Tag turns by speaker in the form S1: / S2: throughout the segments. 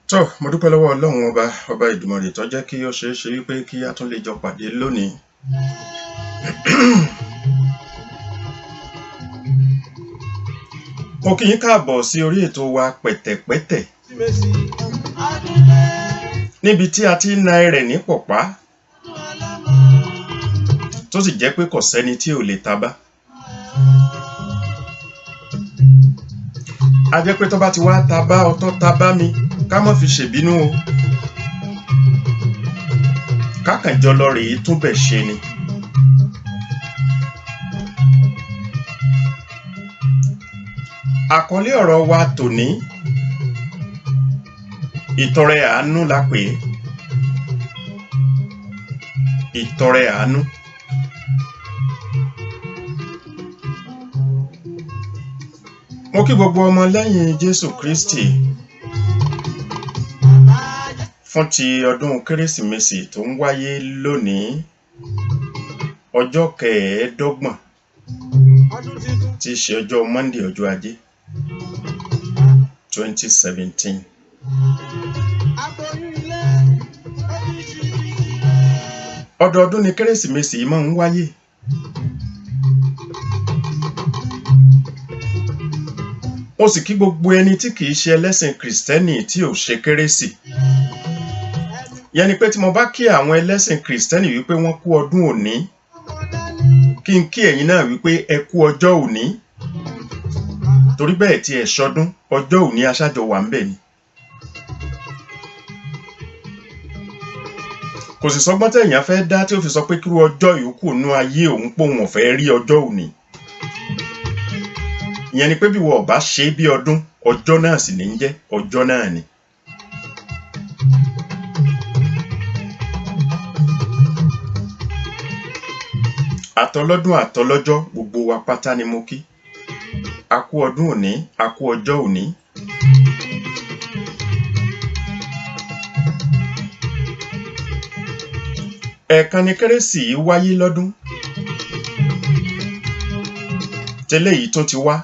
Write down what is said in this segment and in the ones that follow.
S1: tó mo dúpẹ́ lọ́wọ́ Ọlọ́run ọba Ìdùmarè tó jẹ́ kí ó ṣeé ṣe wípé kí a tún lè jọ pàdé lónìí. Mo kí yín káàbọ̀ sí orí ètò wa pẹ̀tẹ̀pẹ̀tẹ̀ níbi tí a ti ń na ẹrẹ̀ ní pọ̀pá tó sì jẹ́ pé kò sẹ́ni tí ò lè tabá. A jẹ́ pé tó bá ti wá tabá ọtọ́ tabá mi ká má fi ṣèbínú o, kákànjọ lọ rèé túnbẹ̀ ṣe ni. Àkọlé ọ̀rọ̀ wa tòní ìtọrẹ àánú la pè é. Ìtọrẹ àánú. Mo kí gbogbo ọmọ lẹ́yìn Jésù Kristi fún ti ọdún Kérésìmesì tó ń wáyé lónìí ọjọ́ 25 tí í ṣe ọjọ́ Monday ọjọ́ Ajé 2017. Ọdọọdún ni Kérésìmesì máa ń wáyé. Ó sì kí gbogbo ẹni tí kìí ṣe ẹlẹ́sìn Kristẹni tí ò ṣe Kérésì. Yẹn ni pé tí mo bá kí àwọn ẹlẹ́sìn Kristẹni wípé wọ́n kú ọdún òní, kí n kí ẹ̀yin náà wípé ẹ kú ọjọ́ òní. Torí bẹ́ẹ̀ tí ẹ ṣọdún, ọjọ́ òní aṣájọ wà ńbẹ̀ ni. Kò sì sọgbọ́n tẹ̀yàn fẹ́ dá tí ó fi sọ pé kí ọjọ́ yòókù nú ayé òun pòun ò fẹ́ rí ọjọ́ òní. Ìyẹn ni pé bí wọ́n bá ṣe bí ọdún, ọjọ́ náà sì ní jẹ́ ọjọ́ náà ni. Àtọlọ́dún àtọlọ́jọ́ gbogbo wa pátá ni mo kí. A kú ọdún òní, a kú ọjọ́ òní. Ẹ̀ẹ̀kan ni Kérésì yìí wáyé lọ́dún. Tẹ́lẹ̀ yìí tún ti wá.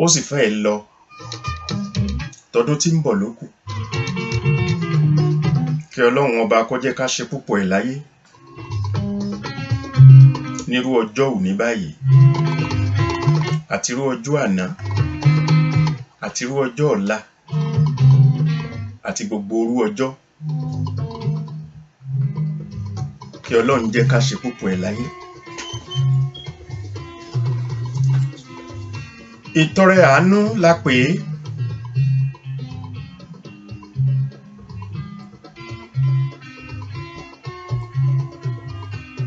S1: Ó sì fẹ́ lọ. Tọdún tí ń bọ̀ lókù. Kí Ọlọ́run ọba kó jẹ́ ká ṣe púpọ̀ ẹ̀ láyé. Nírú ọjọ́ òní báyìí. Àtirú ọjọ́ àná. Àtirú ọjọ́ ọ̀la. Àti gbogbo orú ọjọ́. Kí Ọlọ́run jẹ́ ká ṣe púpọ̀ ẹ̀ láyé. Ìtọrẹ àánú la pè é.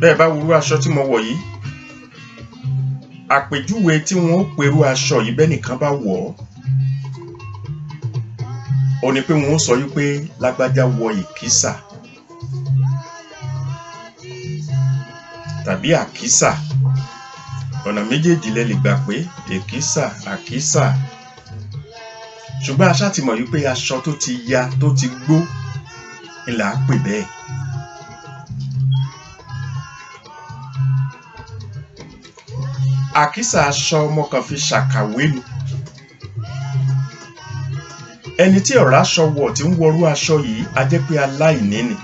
S1: Bẹ́ẹ̀ bá wúrú aṣọ tí mo wọ̀ yìí, àpèjúwe tí wọ́n ó perú aṣọ yìí bẹ́ẹ̀ nìkan bá wọ̀ ọ́, ó ní pé wọ́n sọ wípé lágbájá wọ ìkísà tàbí àkísà. Ọ̀nà méjèèjì lẹ lè gbà pé èkísà àkísà, ṣùgbọ́n a ṣáà ti mọ̀ wípé aṣọ tó ti ya tó ti gbó ni là á pè bẹ́ẹ̀. Àkísà aṣọ ọmọ kan fi ṣàkàwé ni. Ẹni tí ọ̀rá aṣọ wọ̀ tí ń wọrú aṣọ yìí a jẹ́ pé aláìní ni.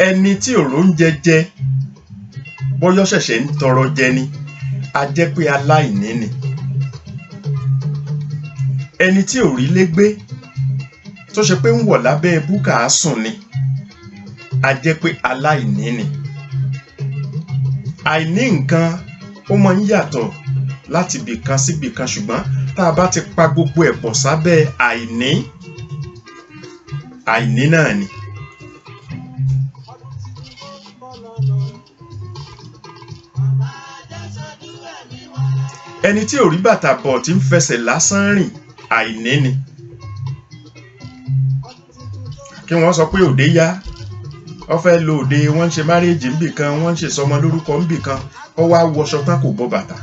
S1: Ẹni tí òró ń jẹ bọ́yọ́ ṣẹ̀ṣẹ̀ ń tọrọ jẹ ni a jẹ́ pé aláìní ni. Ẹni tí ò rí lé gbé tó ṣe pé ń wọ̀ lábẹ́ búkà á sùn ni a jẹ́ pé aláìní ni. Àìní nǹkan ó máa ń yàtọ̀ láti bìkan sí bìkan, ṣùgbọ́n tá a bá ti pa gbogbo ẹ̀ pọ̀ sábẹ́ àìní náà ni. Ẹni tí ò rí bàtà bọ̀ tí ń fẹsẹ̀ lásán rìn àìní ni. Kí wọ́n sọ pé òde yá, ó fẹ́ lo òde, wọ́n ń ṣe márèèjì níbì kan, wọ́n ń ṣe sọmọ lórúkọ níbì kan, ó wá wọṣọ tán kò bọ́ bàtà.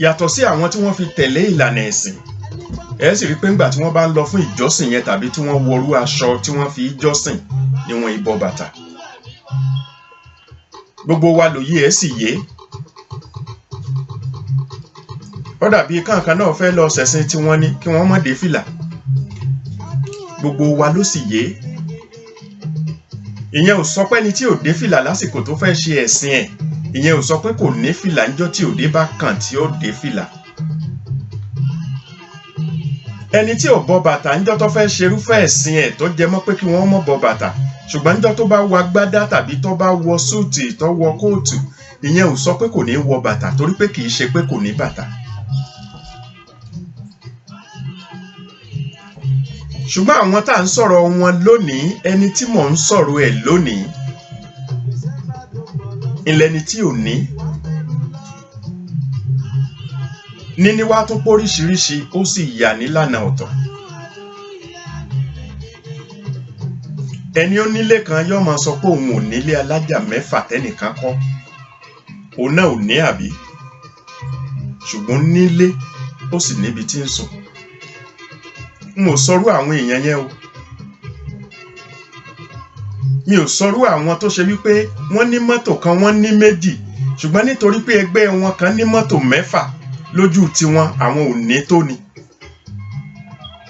S1: Yàtọ̀ sí àwọn tí wọ́n fi tẹ̀lé ìlànà ẹ̀sìn, ẹ sì rí pé ńgbà tí wọ́n bá ń lọ fún ìjọsìn yẹn tàbí tí wọ́n wọrú aṣọ tí wọ́n fi jọ́sìn ni wọ́n ì bọ́ bàtà. Gbogbo wa lòye ẹ̀ sì yé. Ó dàbí káǹkan náà fẹ́ lọ ṣẹ̀sìn tí wọ́n ní kí wọ́n má dé fìlà. Gbogbo wa ló sì yé. Ìyẹn ò sọ pé ẹni tí ò dé fìlà lásìkò tó fẹ́ ṣe ẹ̀sìn ẹ̀, ìyẹn ò sọ pé kò ní fìlà níjọ́ tí òde bá kàn tí ó dé fìlà. Ẹni tí ò bọ́ bàtà níjọ́ tó fẹ́ ṣerúfẹ́ ẹ̀sìn ẹ̀ tó jẹ mọ́ pé kí wọ́n má bọ́ bàtà, ṣùgbọ́n níjọ́ tó bá wọ agbádá tàbí tó bá wọ súùtì tó wọ kóòtù, ìyẹn ò sọ pé kò ní wọ bàtà torí pé kì í ṣe pé kò ní bàtà. Ṣùgbọ́n àwọn tá à ń sọ̀rọ̀ wọn lónìí, ẹni tí mò ń sọ̀rọ̀ ẹ̀ lónìí ìlẹ́ni tí ò ní. Níní wá tún póríṣiríṣi, ó sì yà nílànà ọ̀tọ̀. Ẹni ó nílé kan yóò máa sọ pé òun ò nílé alájà 4 tẹ́nìkan kọ́. Òun náà ò ní àbí? Ṣùgbọ́n nílé ó sì níbi tí ń sùn. N ò sọrú àwọn èèyàn yẹn o. Mi ò sọrú àwọn tó ṣe wípé wọ́n ní mọ́tò kan, wọ́n ní méjì, ṣùgbọ́n nítorí pé ẹgbẹ́ wọn kan ní mọ́tò 6 lójú tiwọn, àwọn ò ní tó ni.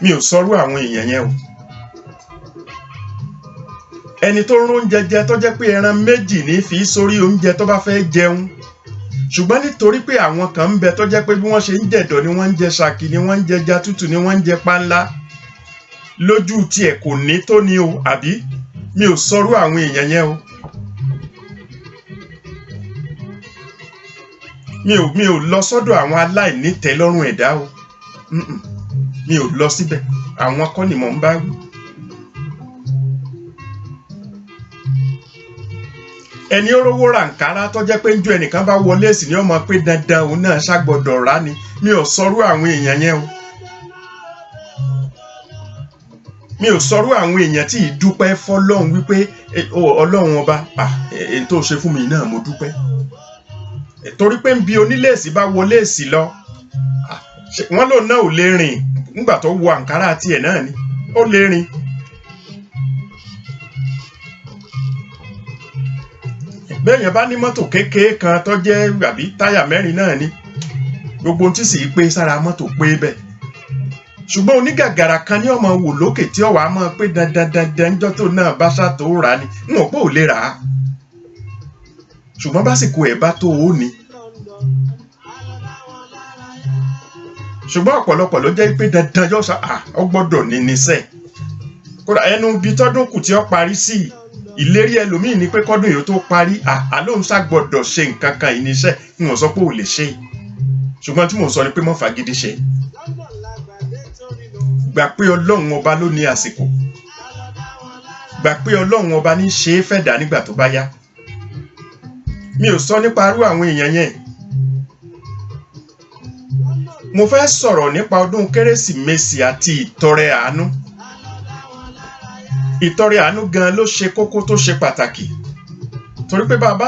S1: Mi ò sọrú àwọn èèyàn yẹn o. Ẹni tó ń róúnjẹ jẹ tó jẹ́ pé ẹran 2 ní fi sórí oúnjẹ tó bá fẹ́ jẹun, ṣùgbọ́n nítorí pé àwọn kan ń bẹ tó jẹ́ pé bí wọ́n ṣe ń jẹ̀dọ̀ ni wọ́n ń jẹ ṣàkì, ni wọ́n ń jẹ ẹja tútù, ni wọ́n ń jẹ páńlá, lójú tiẹ̀ kò ní tó ni o, àbí? Mi ò sọrú àwọn èèyàn yẹn o. Mi ò lọ sọ́dọ̀ àwọn aláìnítẹ́lọ́rùn ẹ̀dá o. Mi ò lọ síbẹ̀. Àwọn kọ́ ni mò ń bá wí. Ẹni ó rówó ra Àǹkárá tó jẹ́ pé ń jó ẹnìkan bá wọlé sí ni ó mọ̀ pé dandan òun náà ṣàgbọ́dọ̀ rà ni. Mi ò sọrú àwọn èèyàn yẹn o. Mi ò sọrú àwọn èèyàn tí ìdúpẹ́ fọ́lọ́run wípé Ọlọ́run ọba, èyí tó ṣe fún mi náà mo dúpẹ́. Torí pé ń bi oníléèsì bá wọlé sí lọ, wọ́n lòun náà ò lè rìn nígbà tó wọ Àǹkárá tiẹ̀ náà ni, ó lè rìn. Bẹ́ẹ̀yàn bá ní mọ́tò kékeré kan tó jẹ́ àbí táyà 4 náà ni, gbogbo tí sì pé sára mọ́tò pé bẹ́ẹ̀. Ṣùgbọ́n onígàgàrà kan ní ọmọ wò lókè tí ó wà á mọ̀ pé dandan jọ́ tó náà bá ṣàtò rà ni, n ò pé ò lè rà á. Ṣùgbọ́n básìkò ẹ̀ bá tó ó ní. Ṣùgbọ́n ọ̀pọ̀lọpọ̀ ló jẹ́ pé dandan yóò sá ọ gbọ́dọ̀ ní níṣẹ́. Kódà ẹnu bí tọ́dún kù tí ó parí sí, ìlérí ẹlòmíì ni pé kọ́dún yìí tó parí, àlóhùn ṣá gbọ́dọ̀ ṣe nǹkan kan ìníṣẹ́, n ò sọ pé ò lè ṣe. Ṣùgbọ́n tí mò ń sọ ni pé mọ́ fagídí ṣe. Gbà pé Ọlọ́run ọba ló ní àsìkò. Gbà pé Ọlọ́run ọba ní ṣe é fẹ́ dà nígbà tó bá yá. mi ò sọ nípa irú àwọn èèyàn yẹn. Mo fẹ́ sọ̀rọ̀ nípa ọdún Kérésìmesì àti ìtọrẹ àánú. Ìtọrẹ àánú gan ló ṣe kókó tó ṣe pàtàkì. Torí pé bá a bá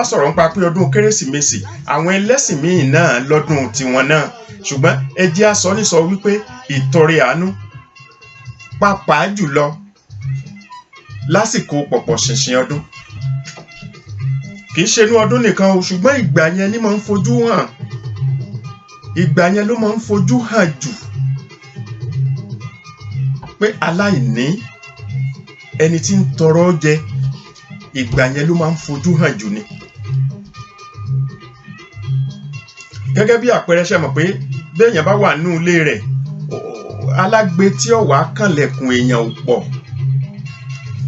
S1: sọ̀rọ̀ nípa pé ọdún Kérésìmesì, àwọn ẹlẹ́sìn míì náà lọ́dún tiwọn náà. Ṣùgbọ́n ẹ jẹ́ á sọ ní sọ wípé ìtọrẹ àánú pàápàá jùlọ lásìkò pọ̀pọ̀ ṣìnṣìn ọdún. Kì í ṣe inú ọdún nìkan o, ṣùgbọ́n ìgbà yẹn ni máa ń fojú hàn. Ìgbà yẹn ló máa ń fojú hàn jù pé aláìní, ẹni tí ń tọrọ jẹ, ìgbà yẹn ló máa ń fojú hàn jù ni. Gẹ́gẹ́ bí àpẹẹrẹ, ṣe mọ̀ pé béèyàn bá wà nínú ilé rẹ̀, alágbe tí ó wá kànlẹ̀kùn èèyàn ò pọ̀.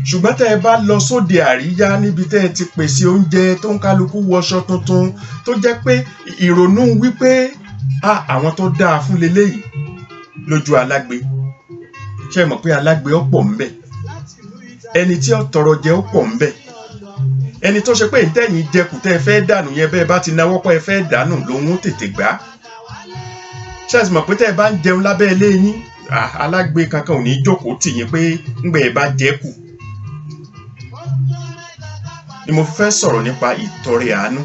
S1: Ṣùgbọ́n tẹ́ ẹ bá lọ sóde àríyá níbi tẹ́ ẹ ti pèsè oúnjẹ tó ń kálukú wọṣọ tuntun, tó jẹ́ pé ìrònú wípé àwọn tó dáa fún leléyìí lójú alágbe. Ṣé mọ̀ pé alágbe ó pọ̀ ńbẹ̀? Ẹni tí ó tọrọ jẹ ó pọ̀ ńbẹ̀. Ẹni tó ṣe pé ìtẹ́yìn jẹkù tẹ́ ẹ fẹ́ dànù yẹn, bẹ́ẹ̀ bá ti náwó pé ẹ fẹ́ dànù lòun ó tètè gbà. Ṣé ẹ mọ̀ pé tẹ́ ẹ bá ń jẹun lábẹ́ ilé yín, alágbe kankan ò ní jókòó tì yín pé ńgbẹ́ ẹ bá jẹ kù. Ni mo fẹ́ sọ̀rọ̀ nípa ìtọrẹ àánú.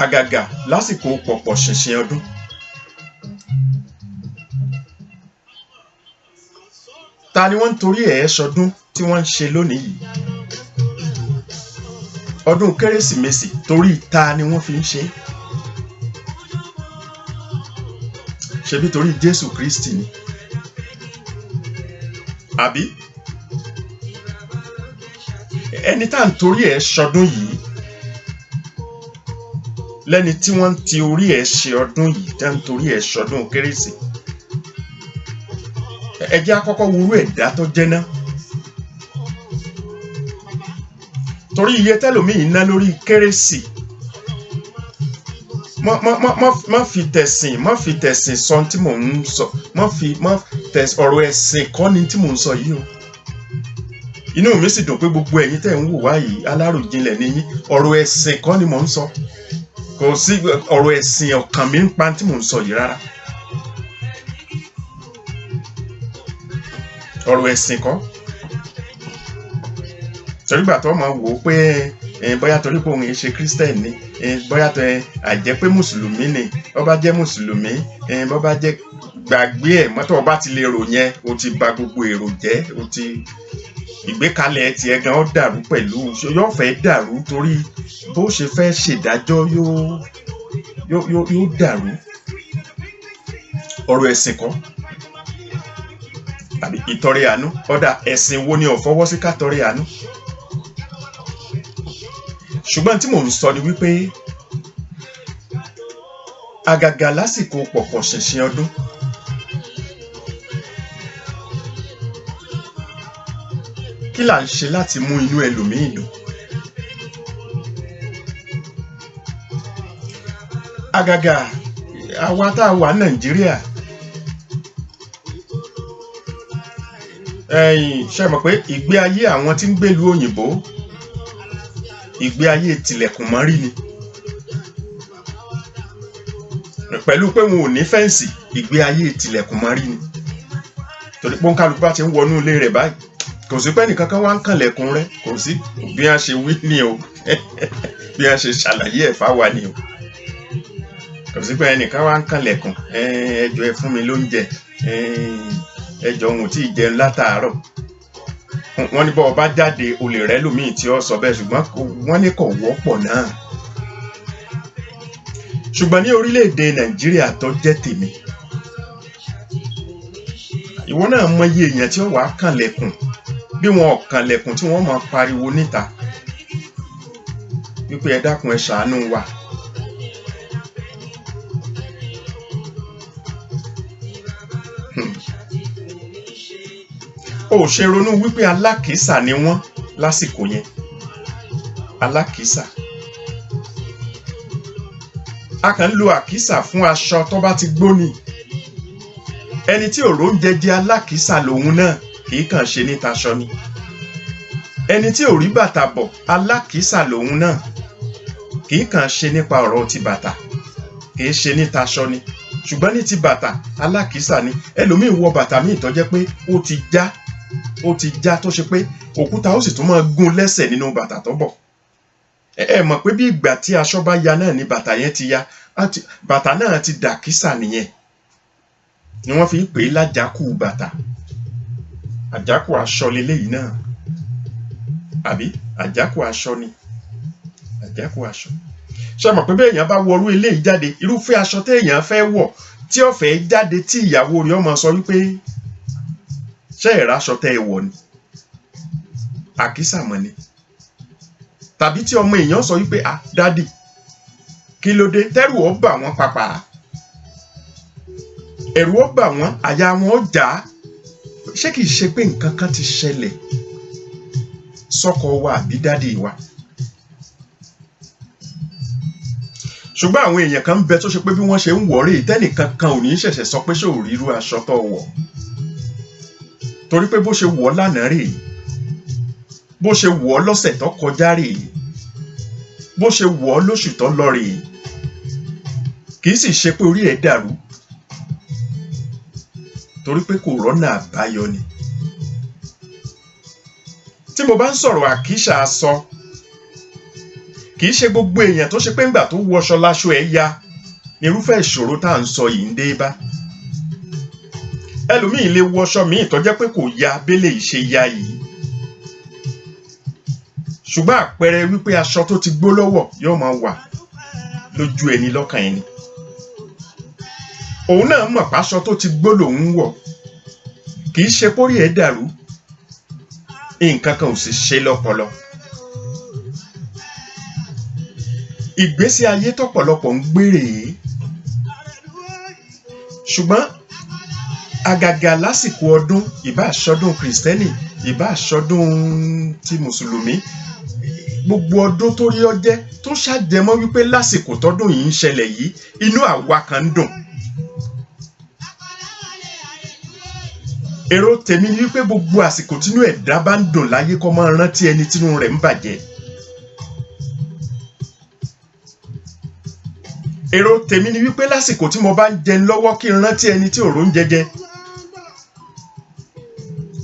S1: Àgàgà lásìkò pọ̀pọ̀ ṣìnṣìn ọdún. Ta ni wọ́n ń torí ẹ̀ ṣọdún tí wọ́n ń ṣe lónìí yìí? Ọdún Kérésìmesì, torí ta ni wọ́n fi ń ṣe? Ṣebí torí Jésù Kristi ni? Àbí? Ẹni tá ń torí ẹ̀ ṣọdún yìí, lẹ́ni tí wọ́n ti orí ẹ̀ ṣe ọdún yìí, tá ń torí ẹ̀ ṣọdún Kérésì. Ẹ jẹ́ á kọ́kọ́ wo irú ẹ̀dá tó jẹ́ ná. Torí iye tẹ́lòmíì ná lórí Kérésì, má fi tẹ̀sìn sọ tí mò ń sọ, ọ̀rọ̀ ẹ̀sìn kọ́ ni tí mò ń sọ yìí o. Inú mi sì dùn pé gbogbo ẹ̀yin tẹ́ ń wò wá yìí aláròjinlẹ̀ ni yín. Ọ̀rọ̀ ẹ̀sìn kọ́ ni mò ń sọ. Kò sí ọ̀rọ̀ ẹ̀sìn ọkàn mi ń pa tí mò ń sọ yìí rárá. Ọ̀rọ̀ ẹ̀sìn kọ́. Torí gbà tó máa wò ó pé bóyá torí pé òun yìí ṣe Christian ni, bóyá tó àjẹ́ pé Mùsùlùmí ni, ó bá jẹ́ Mùsùlùmí, bó bá jẹ́ gbàgbé ẹ̀ mọ́tò ọba ti lè rò yẹn, ó ti bà gbogbo èrò jẹ́, ó ti ìgbékalẹ̀ tiẹ̀ gan ó dàrú pẹ̀lú, yóò fẹ́ dàrú torí bó ṣe fẹ́ ṣèdájọ́ yóò dàrú. Ọ̀rọ̀ ẹ̀sìn kọ́. Tàbí ìtọrẹ àánú. Ọ̀dà ẹ̀sìn wo ni ò fọwọ́ sí ká tọrẹ àánú? Ṣùgbọ́n tí mò ń sọ ni wípé àgàgà lásìkò pọ̀pọ̀ ṣìnṣìn ọdún, kí là ń ṣe láti mú inú ẹlòmíì dùn? Àgàgà àwa tá a wà Nàìjíríà, ṣe mọ̀ pé ìgbé ayé àwọn tí ń gbèlú òyìnbó, ìgbé ayé tilẹ̀kùn mọ́rí ni. Pẹ̀lú pé wọn ò ní fẹ́ǹsì, ìgbé ayé tilẹ̀kùn mọ́rí ni. Torí pé kálukú bá ti ń wọnú ilé rẹ̀ báyìí, kò sí pé ẹnìkan kan wá ń kànlẹ̀kùn rẹ̀, kò sí. Bí wọ́n ṣe wí ni o, bí wọ́n ṣe ṣàlàyé ẹ̀ fáwa ni o. Kò sí pé ẹnìkan wá ń kànlẹ̀kùn, ẹ jọ̀ọ́ ẹ fún mi lóúnjẹ, ẹ jọ̀ọ́ òun tí ì jẹun látàárọ̀. Wọ́n ní bọ́ ọba jáde olè rẹ lómìn tí ó sọ bẹ́ẹ̀, ṣùgbọ́n wọ́n ní kò wọ́pọ̀ náà. Ṣùgbọ́n ní orílẹ̀-èdè Nàìjíríà tó jẹ́ tèmi, ìwọ náà mọ iye èèyàn tí ó wà kànlẹ̀kùn, bí wọn ò kànlẹ̀kùn tí wọ́n máa pariwo níta wípé ẹ dákun ẹ ṣàánú wa. Ó ṣe ronú wípé alákìísà ni wọ́n lásìkò yẹn. Alákìísà. A kàn ń lo àkísà fún aṣọ tó bá ti gbó ni. Ẹni tí òró ń jẹjẹ alákìísà lòun náà, kì í kàn ṣe ní taṣọ ni. ẹni tí ò rí bàtà bọ̀ alákìísà lòun náà. Kì í kàn ṣe nípa ọ̀rọ̀ ti bàtà, kì í ṣe ní taṣọ ni, ṣùgbọ́n ní ti bàtà alákìísà ni. Ẹlòmíì wọ bàtà míì tó jẹ́ pé ó ti já tó ṣe pé òkúta ó sì tún máa gún lẹ́sẹ̀ nínú bàtà tó bọ̀. Ẹ mọ̀ pé bí ìgbà tí aṣọ bá ya náà ni bàtà yẹn ti ya, bàtà náà ti dàkísà nìyẹn, ni wọ́n fi ń pè é lájàkú bàtà. Àjákù aṣọ leléyìí náà, àbí àjákù aṣọ ni, àjákù aṣọ. Ṣé mọ̀ pé bí èèyàn bá wọrú eléyìí jáde, irúfẹ́ aṣọ téèyàn fẹ́ wọ̀ tí ó fẹ́ jáde tí ìyàwó rẹ̀ ọmọ sọ wípé ṣé ẹ̀rá aṣọ tẹ́ ẹ wọ̀ ni, àkísà mọ̀ ni. Tàbí tí ọmọ èèyàn sọ wípé dádì kí ló dé, tẹ́rù ó bà wọ́n pàpà, ẹ̀rù ó bà wọ́n, àyà wọn ó já. Ṣé kìí ṣe pé nǹkan kan ti ṣẹlẹ̀ sọ́kọ wa àbí dádì wa? Ṣùgbọ́n àwọn èèyàn kan ń bẹ tó ṣe pé bí wọ́n ṣe ń wọ̀ rèé, tẹ́nìkan kan ò ní ṣẹ̀ṣẹ̀ sọ pé ṣé ò rí irú aṣọ tó wọ̀, torí pé bó ṣe wọ̀ lánàá rèé, bó ṣe wọ̀ lọ́sẹ̀ tó kọjá rèé, bó ṣe wọ̀ lóṣù tó lọ rèé. Kì í sì ṣe pé orí ẹ̀ dàrú, torí pé kò rọ́nà àbáyọ ni. Tí mo bá ń sọ̀rọ̀ àkísà aṣọ, kì í ṣe gbogbo èèyàn tó ṣe pé ńgbà tó wọṣọ láṣọ ẹ̀ ya irúfẹ́ ìṣòro tá à ń sọ yìí ń dé bá. Ẹlòmíì lè wọṣọ míì tó jẹ́ pé kò ya bélé ìṣe ya yìí, ṣùgbọ́n àpẹẹrẹ wípé aṣọ tó ti gbó lọ́wọ́ yóò máa wà lójú ẹni lọ́kàn ẹni. Òun náà mọ̀ páṣọ tó ti gbó lòun wọ̀, kì í ṣe pórí ẹ̀ dàrú, nǹkan kan ò sì ṣe lọ́pọlọ. Ìgbésí ayé tọ́pọ̀lọpọ̀ ń gbére yìí, ṣùgbọ́n àgàgà lásìkò ọdún, ìbá àṣọdún Kristẹni, ìbá àṣọdún ti Mùsùlùmí, gbogbo ọdún tó rí ọjẹ́ tó ṣàjẹmọ́ wípé lásìkò tọdún yìí ń ṣẹlẹ̀ yìí, inú àwa kan ń dùn. Èrò tèmi ni wípé gbogbo àsìkò tínú ẹ̀dá bá ń dùn láyé kó máa rántí ẹni tínú rẹ̀ ń bàjẹ́. Èrò tèmi ni wípé lásìkò tí mo bá ń jẹun lọ́wọ́ kí n rántí ẹni tí òró ń jẹjẹ.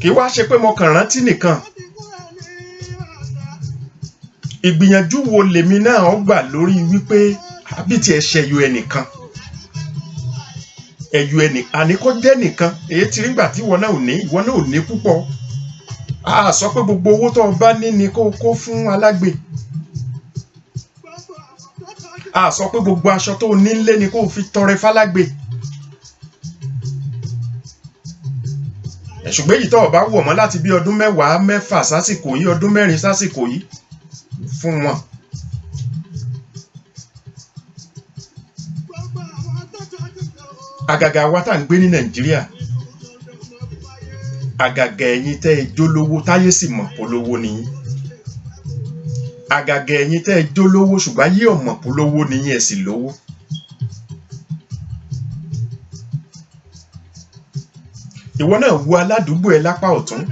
S1: Kì í wá ṣe pé mo kàn rántí nìkan. Ìgbìyànjú wo lèmi náà ó gbà lórí wípé àbí tí ẹ ṣẹyọ ẹnìkan, ẹyọ ẹnì àníkó jẹ́ nìkan, èyí tí nígbà tí ìwọ náà ò ní púpọ̀. A sọ pé gbogbo owó tó o bá ní ni kó kó fún alágbe. A sọ pé gbogbo aṣọ tó ní nílé ni kó fi tọrẹ fálágbe. Ṣùgbọ́n èyí tó o bá wọ̀ mọ́ láti bí ọdún 10 mẹ́fà sásìkò yìí, ọdún 4 sásìkò yìí, fún wọn. Àgàgà wa tá ń gbé ní Nàìjíríà, àgàgà ẹ̀yin tẹ́ ẹ jólówó táyé sì mọ̀ polówó ni yín. Àgàgà ẹ̀yin tẹ́ ẹ jólówó ṣùgbọ́n ayé ò mọ̀ polówó ni yín, ẹ sì lówó. Ìwọ náà wo aládùúgbò ẹ lápá ọ̀tún,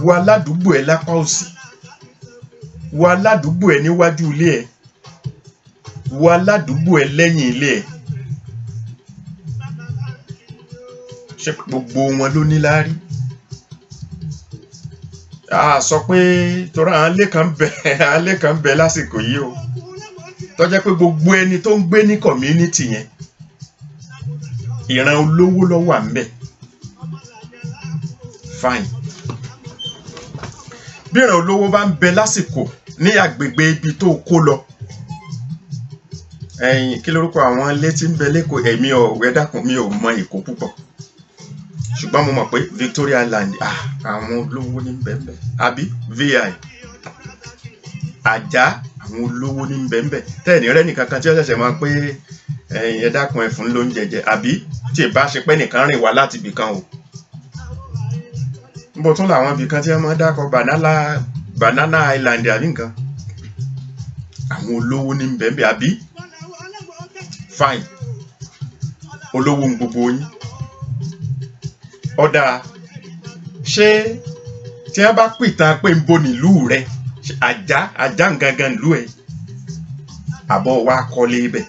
S1: wo aládùúgbò ẹ lápá òsì, wo aládùúgbò ẹ níwájú ilé ẹ, wo aládùúgbò ẹ lẹ́yìn ilé ẹ. Ṣé gbogbo wọn ló ní láárí? A sọ pé torí àwọn alẹ́ kan bẹ lásìkò yìí o, tó jẹ́ pé gbogbo ẹni tó ń gbé ní community yẹn, ìran olówó ló wà ńbẹ̀. Fine. Bí ìran olówó bá ń bẹ lásìkò ní agbègbè ibi tó kó lọ, kí lórúkọ àwọn ilé tí ń bẹ lẹ́kọ̀ọ́, èmi ò wẹ́dàkùn, mi ò mọ Èkó púpọ̀, ṣùgbọ́n mo mọ̀ pé Victoria Island àwọn olówó ní bẹ́ẹ̀ àbí VI Àjà àwọn olówó ní bẹ́ẹ̀ tẹ́ẹ̀ní rẹ́ nìkan kan tí ó ṣẹ̀ṣẹ̀ máa pé ẹ dákun ẹ fún lóúnjẹ jẹ, àbí tí ì bá ṣe pé nìkan rìn wá láti ibì kan o. Níbo tún làwọn ibì kan tí wọ́n máa dákọ̀ Banana Island àbí nǹkan, àwọn olówó ní bẹ́ẹ̀ àbí. Fine, olówó ń gbogbo yín. Ọ̀dà, ṣé tí wọ́n bá pìtàn pé ń bo nílùú rẹ ajá gangan ìlú ẹ àbọ̀ wa kọ́lé ibẹ̀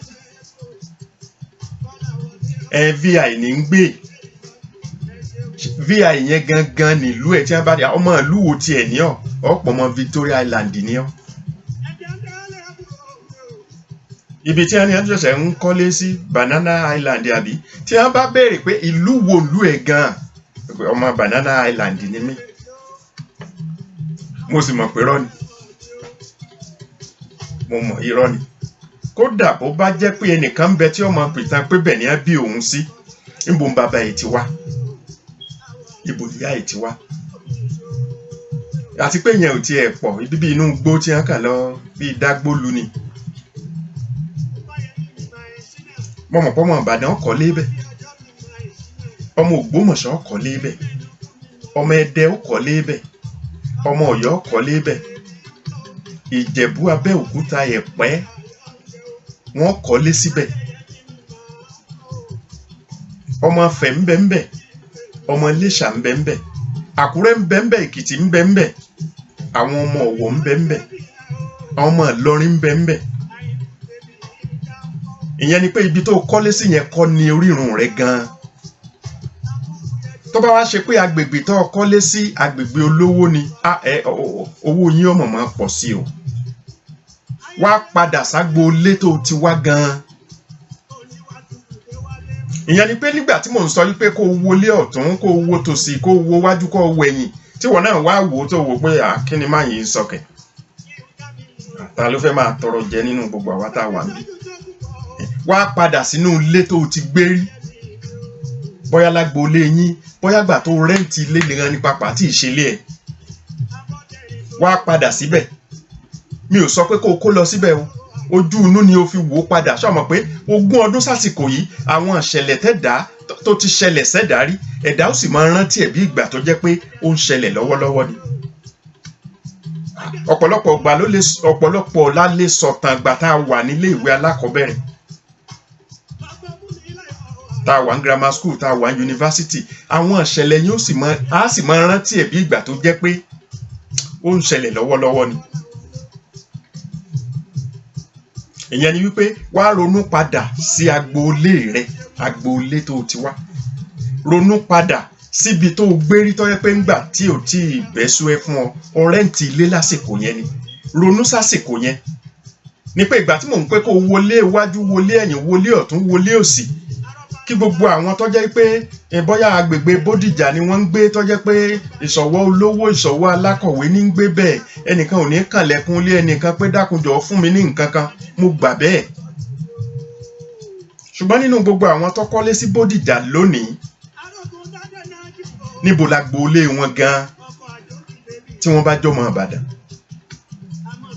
S1: VI ní ń gbé VI yẹn gangan nílùú ẹ tí wọ́n bá dé ọmọ ìlú wo tiẹ̀ ní ọ̀pọ̀ ọmọ Victoria Island ní ọ́ ibi tí wọ́n ní wọ́n ṣẹ̀ṣẹ̀ ń kọ́lé sí Banana Island àbí tí wọ́n bá béèrè pé ìlú wo ìlú ẹ̀ gan ọmọ Banana Island ni mí mo sì mọ̀ pé irọ́ ni mo mọ̀ irọ́ ni kódà bó bá jẹ́ pé ẹnìkan ń bẹ tí ọmọ pìtàn pé bẹ̀ ní á bí òun sí níbo ń bàbá ẹ̀ ti wá ibo ìyá ẹ̀ ti wá àti pé yẹn ò tiẹ̀ pọ̀ ibi bí inú gbó tí wọ́n kà lọ bí dágbólu ni mo mọ̀ pọ́mọ Ìbàdàn ọkọ̀ lébẹ̀ ọmọ Ògbómọ̀ṣọ́ ọkọ̀ lébẹ̀ ọmọ Ẹdẹ ọkọ̀ lébẹ̀ ọmọ Ọ̀yọ́ ọkọ̀ lébẹ̀ Ìjẹ̀bú Abẹ́òkúta Ẹ̀pẹ́ wọ́n kọ́lé síbẹ̀ ọmọ Ifẹ̀ ń bẹ ńbẹ̀ ọmọ Iléṣà ń bẹ ńbẹ̀ Àkúrẹ́ ń bẹ ńbẹ̀ Èkìtì ń bẹ ńbẹ̀ àwọn ọmọ Ọ̀wọ̀ ń bẹ ńbẹ̀ àwọn ọmọ Ìlọrin ń bẹ ńbẹ̀ ìyẹn ni pé ibi tó kọ́lé sí yẹn kọ́ ni orírun rẹ̀ gan-an tó bá wá ṣe pé agbègbè tó kọ́lé sí agbègbè olówó ni owó yín ọmọ máa pọ̀ sí o wá padà ságbo ilé tó ti wá gan-an ìyẹn ni pé nígbà tí mò ń sọ wípé kó wọlé ọ̀tún kó wo tòsì kó wo wájú kó wo ẹ̀yìn tí wọ́n náà wá wò ó tó wò pé kí ni máa yìí sọkẹ̀ ta ló fẹ́ máa tọrọ jẹ nínú gbogbo àwa tá a wà níbí wá padà sínú ilé tó ti gbé rí bóyá lágboolé yín bóyá gbà tó rẹ́ǹtì ilé nìkan ní papà tí ìṣẹ̀lẹ̀ ẹ̀ wá padà síbẹ̀ mi ò sọ pé kó lọ síbẹ̀ o ojú inú ni o fi wò ó padà ṣé o mọ̀ pé 20 ọdún sásìkò yìí àwọn ìṣẹ̀lẹ̀ tẹ́dá tó ti ṣẹlẹ̀ sẹ́dá rí ẹ̀dá ó sì máa rántí ẹ̀ bí ìgbà tó jẹ́ pé ó ń ṣẹlẹ̀ lọ́wọ́lọ́wọ́ ni ọ̀pọ̀lọpọ̀ la lè sọ̀tàn ìgbà tá a wà nílé ìwé alákọ̀ọ́bẹ̀rẹ̀ tá a wà ní grammar school tá a wà ní university àwọn ìṣẹ̀lẹ̀ yóò sì máa rántí ẹ̀ bí ìgbà tó jẹ́ pé ó ń ṣẹlẹ̀ lọ́wọ́lọ́wọ́ ni ìyẹn ni wípé wá ronú padà sí agboolé rẹ agboolé tó ti wá ronú padà síbi tó gbérí tó yẹ pé ńgbà tí ò tí ì bẹ́sù ẹ fún ọ rẹ́ǹtì ilé lásìkò yẹn ni ronú sásìkò yẹn ní pé ìgbà tí mò ń pé kó wọlé iwájú wọlé ẹ̀yìn wọlé ọ̀tún wọlé òsì kí gbogbo àwọn tó jẹ́ pé bóyá agbègbè Bódìjà ni wọ́n ń gbé tó jẹ́ pé ìṣọ̀wọ́ olówó ìṣọ̀wọ́ alákọ̀wé ní ń gbé bẹ́ẹ̀ ẹnìkan ò ní kànlẹ̀kùn ilé ẹnìkan pé dákunjọ fún mi ní nǹkan kan mo gbà bẹ́ẹ̀ ṣùgbọ́n nínú gbogbo àwọn tó kọ́lé sí Bódìjà lónìí níbo la gboolé wọn gan tí wọ́n bá jọmọ Ìbàdàn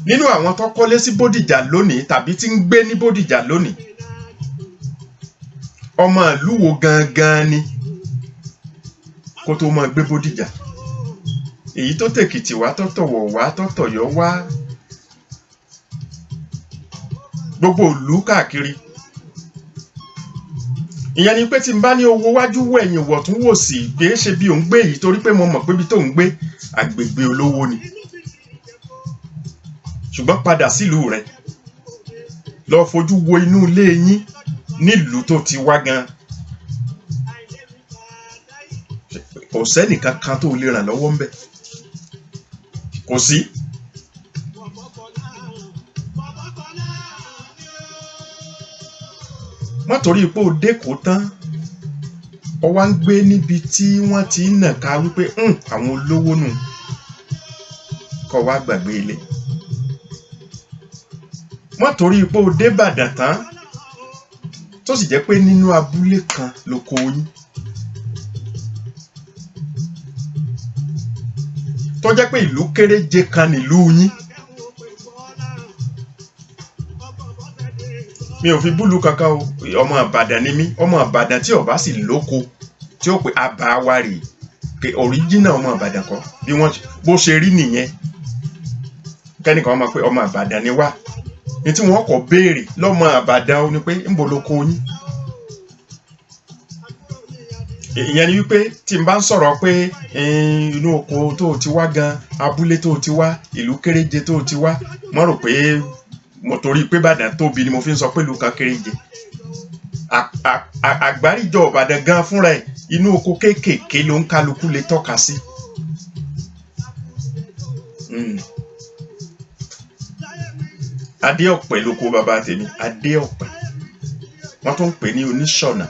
S1: nínú àwọn tó kọ́lé sí Bódìjà lónìí tàbí tí ń gbé ní Bódìjà lónìí ọmọ ìlú wo gangan ni kó tó máa gbé Bódìjà èyí tó tèkìtì wá tó tọ̀wọ̀ wá tó tọ̀yọ́ wá gbogbo ìlú káàkiri ìyẹn ni pé tí n bá ní owó wájú wẹ̀yìn wọ̀ tún wò sí kìí ṣe bí òun gbé yìí torí pé mo mọ̀ pé bí tó ń gbé agbègbè olówó ni ṣùgbọ́n padà sílùú rẹ̀ lọ fojú wo inú ilé yín nílùú tó ti wá gan kò sẹ́nìkan kan tó lè ràn lọ́wọ́ ńbẹ̀ kò sí wọ́n torí pé ó dẹ́kọ̀ tán ọ wá ń gbé níbi tí wọ́n ti ń nàka wípé àwọn olówó nù kọ́ wá gbàgbé ilé wọ́n torí pé ó dé Ìbàdàn tán tó sì jẹ́ pé nínú abúlé kan ló kó yín tó jẹ́ pé ìlú kéréje kan nílùú yín mi ò fi búlù kankan o ọmọ Ìbàdàn ni mí ọmọ Ìbàdàn tí ó bá sì lóko tí ó pé abáwárì pé original ọmọ Ìbàdàn kọ́ bí wọ́n bó ṣe rí nìyẹn kẹ́nìkan máa pé ọmọ Ìbàdàn ni wá ní tí wọ́n kọ́ béèrè lọ́mọ Ìbàdàn ó ní pé ńbo ló kó yín ìyẹn ni wípé tí n bá ń sọ̀rọ̀ pé inú oko tó ti wá gan, abúlé tó ti wá, ìlú kéréje tó ti wá, mo rò pé mo torí pé Ìbàdàn tóbi ni mo fi ń sọ pé ìlú kan kéréje. Àgbáríjọ Ìbàdàn gan fúnra ẹ̀ inú oko kéékèèké ló ń kálukú lè tọ́ka sí. Adéọ̀pẹ lóko bàbá tèmi, Adéọ̀pẹ. Wọ́n tún ń pè ní Oníṣọ̀nà.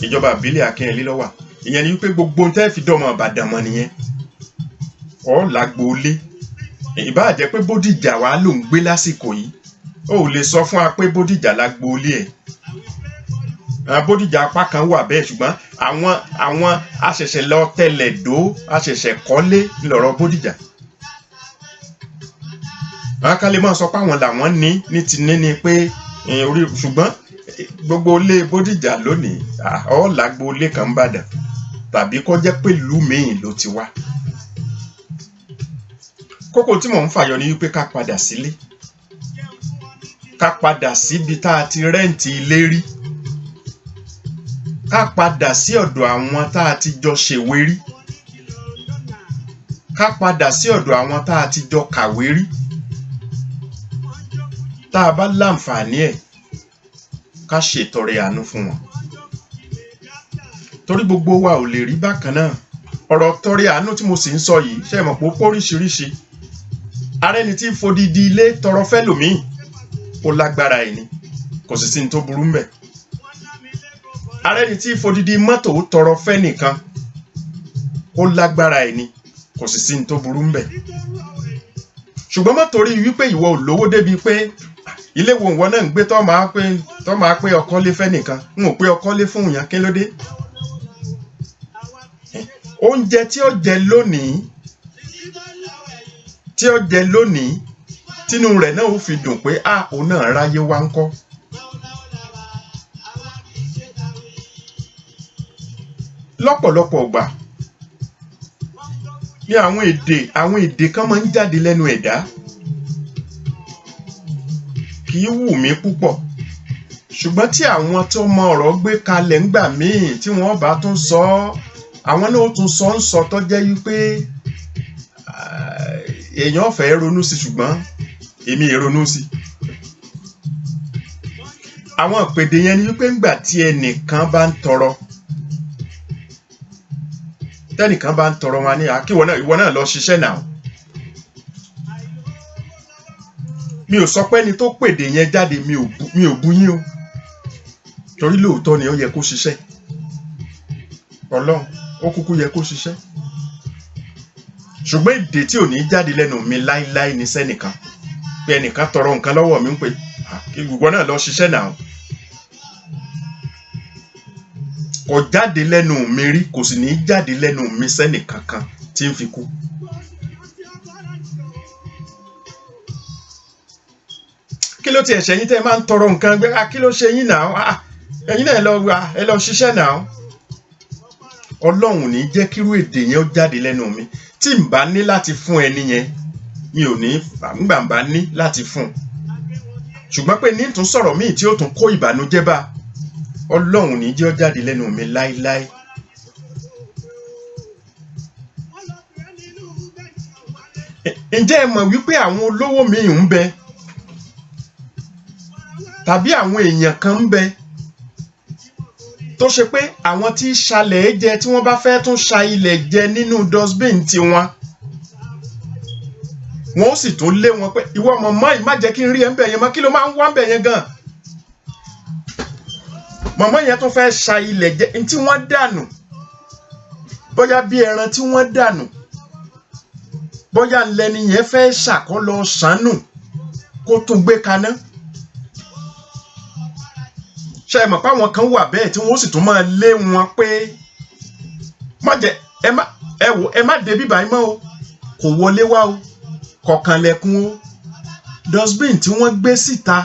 S1: Ìjọba ìbílẹ̀ Akínyẹlé ló wà. Ìyẹn ni wípé gbogbo ohun tẹ́ fi dọ́mọ Ìbàdàn mọ̀ nìyẹn. Ọ̀ lágboolé. Ìbá jẹ́ pé Bódìjà wa ló ń gbé lásìkò yìí. O ò lè sọ fún wa pé Bódìjà lágboolé ẹ̀. Bódìjà apá kan wà bẹ́ẹ̀ ṣùgbọ́n àwọn aṣẹ̀ṣẹ̀ lọ tẹ̀lẹ̀ dó, aṣẹ̀ṣẹ̀ kọ́lé lọ̀rọ̀ Bódìjà. Àwọn kan lè máa sọ pé àwọn làwọn ní ti ní pé orí, ṣùgbọ́n gbogbo ilé Bódìjà lónìí ọ̀ lágboolé kan Ìbàdàn tàbí kó jẹ́ pé ìlú míì ló ti wá. Kókó tí mò ń fàyọ ni wípé ká padà sílé, ká padà síbi tá a ti rẹ́ǹtì ilé rí, ká padà sí ọ̀dọ̀ àwọn tá a ti jọ ṣèwé rí, ká padà sí ọ̀dọ̀ àwọn tá a ti jọ kàwé rí, tá a bá láǹfààní ẹ̀ ká ṣètọrẹ àánú fún wọn. Torí gbogbo wa ò lè rí bákan náà. Ọ̀rọ̀ tọrẹ àánú tí mo sì ń sọ yìí ṣe mọ̀ pé ó póríṣiríṣi. Arẹ́ni tí fodidi ilé tọrọ fẹ́lòmíì ó lágbára ẹ̀ ni, kò sì sí ní tó burú mbẹ̀. Arẹ́ni tí fodidi mọ́tò tọrọ fẹ́nìkan ó lágbára ẹ̀ ni, kò sì sí ní tó burú mbẹ̀. Ṣùgbọ́n má torí wípé ìwọ ò lówó débi pé ilé wo ìwọ náà ń gbé tó máa pé ọkọ lé fẹ́nìkan, n ò pé ọkọ lé fún ìyàn, kí ló dé? Oúnjẹ tí ó jẹ lónìí tínú rẹ̀ náà ó fi dùn pé òun náà ráyé wá ń kọ́. Lọ́pọ̀lọpọ̀ ìgbà ní àwọn èdè kan máa ń jáde lẹ́nu ẹ̀dá, kì í wù mí púpọ̀, ṣùgbọ́n tí àwọn tó mọ ọ̀rọ̀ gbé kalẹ̀ ńgbà míì tí wọ́n bá tún sọ àwọn náà ó tún sọ ń sọ tó jẹ́ wípé èèyàn fẹ́ ronú sí, ṣùgbọ́n èmi ì ronú sí. Àwọn ìpèdè yẹn ni wípé ńgbà tí ẹnìkan bá ń tọrọ, tẹ́nìkan bá ń tọrọ wọn ní ìwọ náà lọ ṣiṣẹ́ náà. Mi ò sọ pé ẹni tó pèdè yẹn jáde mi ò bú yín o, torí lóòótọ́ ni ó yẹ kó ṣiṣẹ́. Ọlọ́run ó kúkú yẹ kó ṣiṣẹ́. Ṣùgbọ́n èdè tí ò ní jáde lẹ́nu mi láíláí ní sẹ́nìkan pé ẹnìkan tọrọ nǹkan lọ́wọ́ mi ń pè ìwọ náà lọ ṣiṣẹ́ náà. Kò jáde lẹ́nu mi rí, kò sì ní jáde lẹ́nu mi sẹ́nìkankan tí ń fi kú. Kí ló ti ẹ̀ṣẹ̀ yín tẹ́ máa ń tọrọ nǹkan gbé kí ló ṣe yín náà? Ẹ̀yin náà ẹ lọ ṣiṣẹ́ náà. Ọlọ́run ní jẹ́ kírú èdè yẹn ó jáde lẹ́nu mi. Tí n bá ní láti fún ẹni yẹn, mi ò ní gbà ń bá ní láti fún. Ṣùgbọ́n pé ní tún sọ̀rọ̀ míì tí ó tún kó ìbànújẹ́ bá, Ọlọ́run ní jẹ́ ó jáde lẹ́nu mi láíláí. Ǹjẹ́ ẹ mọ̀ wípé àwọn olówó míì ń bẹ tàbí àwọn èèyàn kan ń bẹ tó ṣe pé àwọn tí ṣalẹ̀ jẹ tí wọ́n bá fẹ́ tún ṣa ilẹ̀ jẹ nínú dustbin tiwọn, wọ́n ó sì tún lé wọn pé ìwọ mọ̀mọ́ yìí má jẹ́ kí n rí ẹ̀ ń bẹ̀ yẹn mọ́, kí ló máa ń wá ń bẹ̀ yẹn gan? Mọ̀mọ́ yẹn tún fẹ́ ṣa ilẹ̀ jẹ tí wọ́n dànù, bóyá bí ẹran tí wọ́n dànù, bóyá ńlẹ́ni yẹn fẹ́ ṣàkólọ ṣàánú kó tún gbé kaná. Ṣé ẹ mọ̀ pé àwọn kan wà bẹ́ẹ̀ tí wọ́n sì tún máa lé wọn pé ẹ má dé bíbá yín mọ́ o, kò wọlé wá o, kọ̀kànlẹ̀kùn o. Dustbin tí wọ́n gbé síta